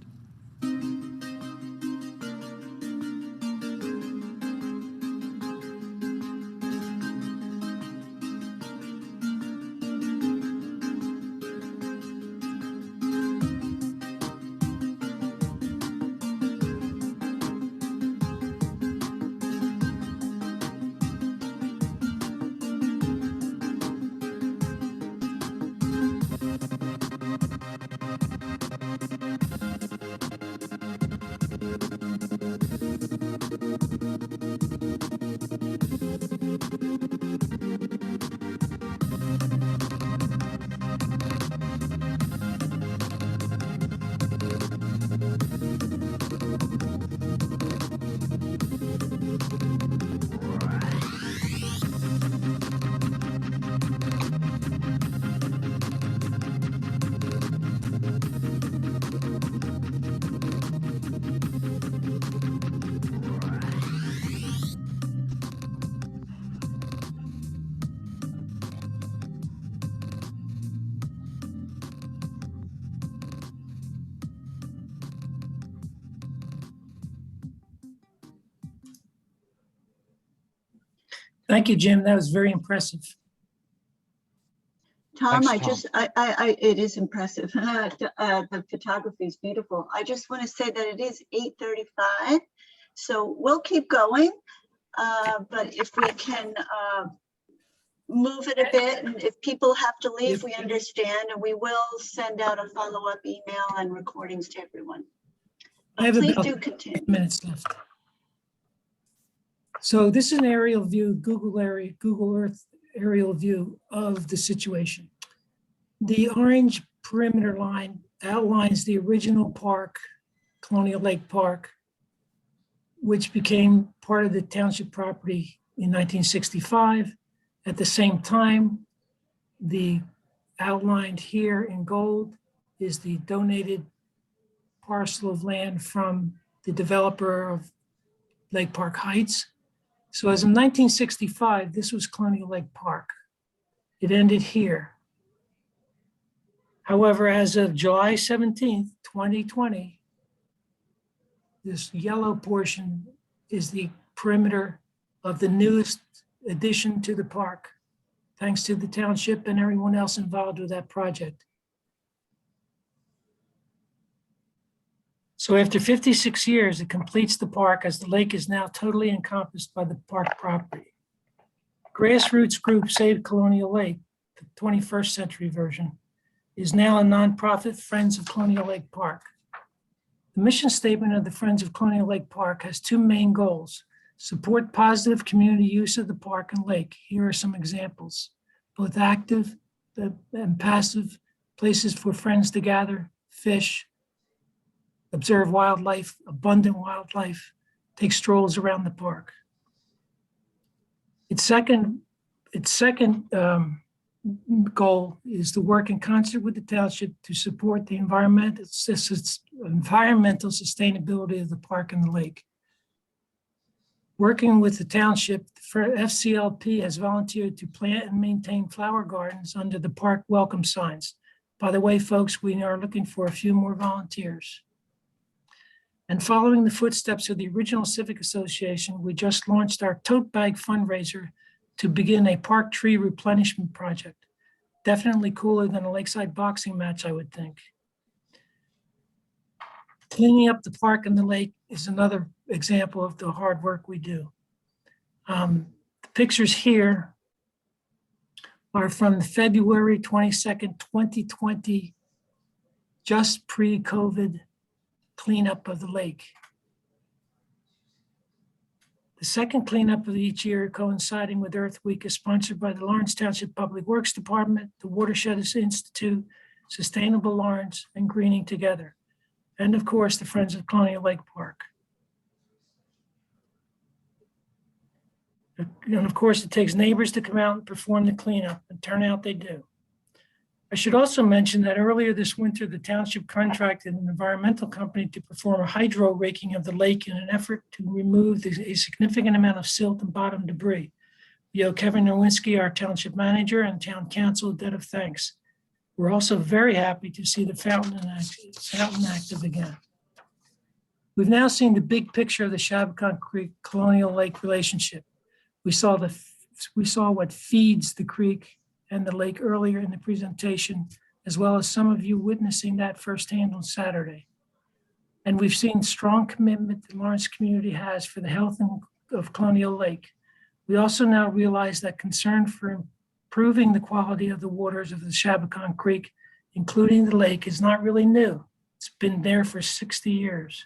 Thank you, Jim. That was very impressive. Tom, Thanks, Tom. It is impressive. The photography is beautiful. I just want to say that it is 8:35, so we'll keep going. But if we can move it a bit, and if people have to leave, we understand, and we will send out a follow-up email and recordings to everyone. I have Please about do continue. minutes left. So this is an aerial view, Google Earth aerial view of the situation. The orange perimeter line outlines the original park, Colonial Lake Park, which became part of the township property in 1965. At the same time, the outlined here in gold is the donated parcel of land from the developer of Lake Park Heights. So as of 1965, this was Colonial Lake Park. It ended here. However, as of July 17th, 2020, this yellow portion is the perimeter of the newest addition to the park, thanks to the township and everyone else involved with that project. So after 56 years, it completes the park as the lake is now totally encompassed by the park property. Grassroots group Save Colonial Lake, the 21st century version, is now a nonprofit Friends of Colonial Lake Park. The mission statement of the Friends of Colonial Lake Park has two main goals: support positive community use of the park and lake. Here are some examples: both active and passive places for friends to gather, fish, observe wildlife, abundant wildlife, take strolls around the park. Its second goal is to work in concert with the township to support the environmental sustainability of the park and the lake. Working with the township, FCLP has volunteered to plant and maintain flower gardens under the park welcome signs. By the way, folks, we are looking for a few more volunteers. And following the footsteps of the original Civic Association, we just launched our tote bag fundraiser to begin a park tree replenishment project. Definitely cooler than a lakeside boxing match, I would think. Cleaning up the park and the lake is another example of the hard work we do. The pictures here are from the February 22nd, 2020, just pre-COVID cleanup of the lake. The second cleanup of each year, coinciding with Earth Week, is sponsored by the Lawrence Township Public Works Department, the Watershed Institute, Sustainable Lawrence, and Greening Together, and of course, the Friends of Colonial Lake Park. And of course, it takes neighbors to come out and perform the cleanup, and turn out they do. I should also mention that earlier this winter, the township contracted an environmental company to perform a hydro raking of the lake in an effort to remove a significant amount of silt and bottom debris. We owe Kevin Nowinski, our township manager, and town council a debt of thanks. We're also very happy to see the fountain active again. We've now seen the big picture of the Shabakunk Creek Colonial Lake relationship. We saw what feeds the creek and the lake earlier in the presentation, as well as some of you witnessing that firsthand on Saturday. And we've seen strong commitment the Lawrence community has for the health of Colonial Lake. We also now realize that concern for improving the quality of the waters of the Shabakunk Creek, including the lake, is not really new. It's been there for 60 years.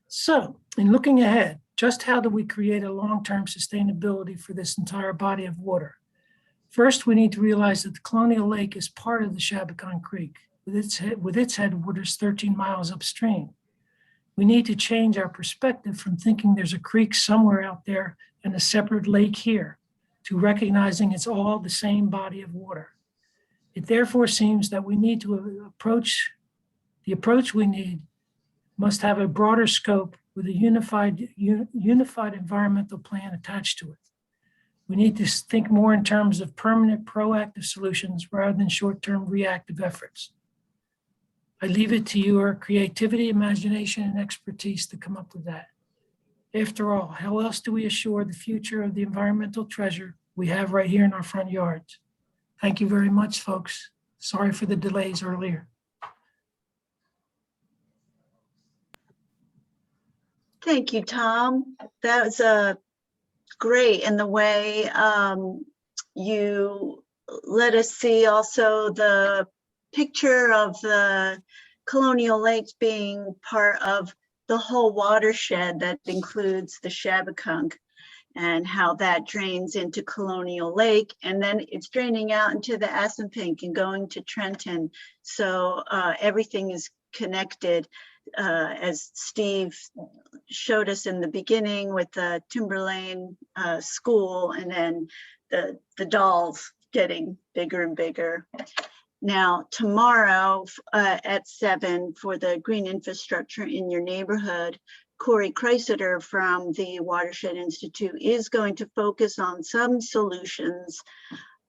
So, in looking ahead, just how do we create a long-term sustainability for this entire body of water? First, we need to realize that the Colonial Lake is part of the Shabakunk Creek, with its headwaters 13 miles upstream. We need to change our perspective from thinking there's a creek somewhere out there and a separate lake here, to recognizing it's all the same body of water. It therefore seems that we need to the approach we need must have a broader scope with a unified environmental plan attached to it. We need to think more in terms of permanent proactive solutions rather than short-term reactive efforts. I leave it to your creativity, imagination, and expertise to come up with that. After all, how else do we assure the future of the environmental treasure we have right here in our front yards? Thank you very much, folks. Sorry for the delays earlier. Thank you, Tom. That was great in the way you let us see also the picture of the Colonial Lakes being part of the whole watershed that includes the Shabakunk, and how that drains into Colonial Lake, and then it's draining out into the Assunpink and going to Trenton. So everything is connected, as Steve showed us in the beginning with the Timberlane school, and then the dolls getting bigger and bigger. Now, tomorrow at 7 for the green infrastructure in your neighborhood, Corey Kreisiter from the Watershed Institute is going to focus on some solutions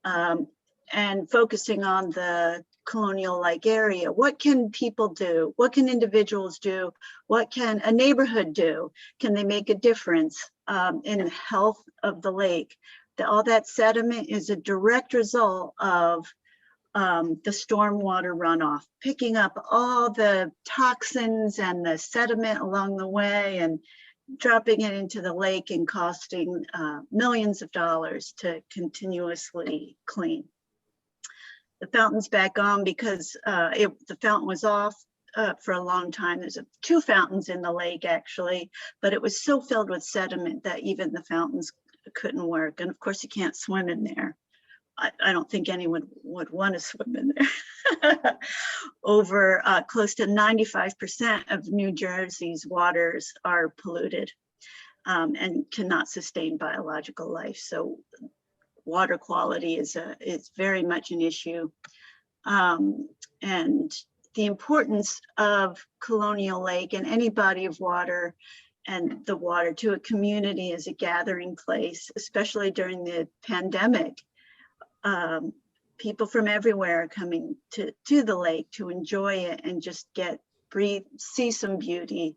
and focusing on the Colonial Lake area. What can people do? What can individuals do? What can a neighborhood do? Can they make a difference in the health of the lake? All that sediment is a direct result of the stormwater runoff, picking up all the toxins and the sediment along the way and dropping it into the lake and costing millions of dollars to continuously clean. The fountain's back on because the fountain was off for a long time. There's 2 fountains in the lake actually, but it was so filled with sediment that even the fountains couldn't work. And of course you can't swim in there. I don't think anyone would want to swim in there. Over close to 95% of New Jersey's waters are polluted and cannot sustain biological life. So water quality is very much an issue. And the importance of Colonial Lake and any body of water and the water to a community as a gathering place, especially during the pandemic. People from everywhere are coming to the lake to enjoy it and just breathe, see some beauty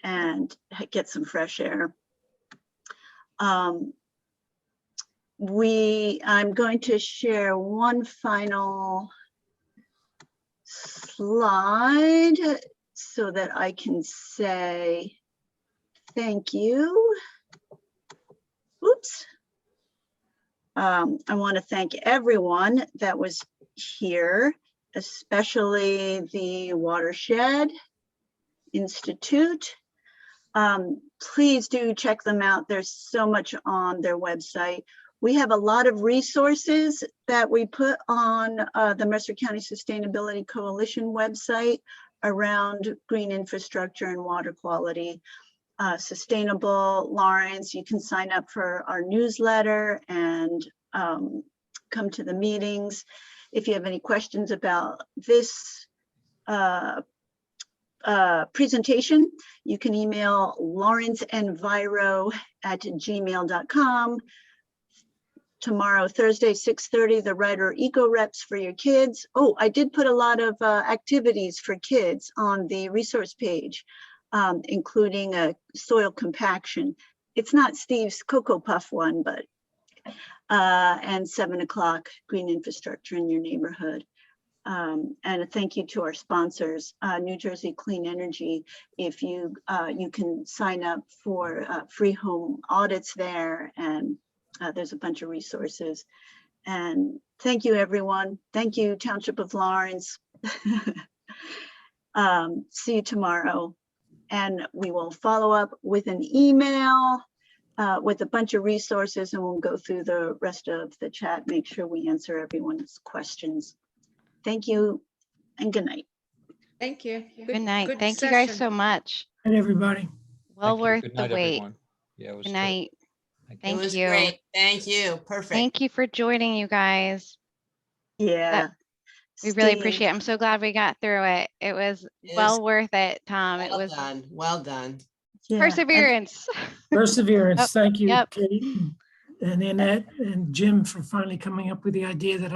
and get some fresh air. I'm going to share one final slide so that I can say thank you. Oops. I want to thank everyone that was here, especially the Watershed Institute. Please do check them out. There's so much on their website. We have a lot of resources that we put on the Mercer County Sustainability Coalition website around green infrastructure and water quality. Sustainable Lawrence, you can sign up for our newsletter and come to the meetings. If you have any questions about this presentation, you can email lawrenceenviro@gmail.com. Tomorrow, Thursday, 6:30, the Ritter Eco Reps for your kids. Oh, I did put a lot of activities for kids on the resource page. Including a soil compaction. It's not Steve's Cocoa Puff one, but and 7 o'clock green infrastructure in your neighborhood. And a thank you to our sponsors, New Jersey Clean Energy. If you can sign up for free home audits there, and there's a bunch of resources. And thank you, everyone. Thank you, Township of Lawrence. See you tomorrow. And we will follow up with an email with a bunch of resources, and we'll go through the rest of the chat, make sure we answer everyone's questions. Thank you and good night. Thank you. Good night. Good Thank you guys session. so much. And everybody. Well Thank you. worth Good the night, wait. everyone. Yeah, it was Good good. night. Thank you. Thank It was you. great. Thank you. Perfect. Thank you for joining, you guys. Yeah. We really Steve. appreciate it. I'm so glad we got through it. It was well worth it, Tom. It Well was done. Well done. Yeah. perseverance. Perseverance. Yep, Thank you, yep. Kate and Annette and Jim for finally coming up with the idea that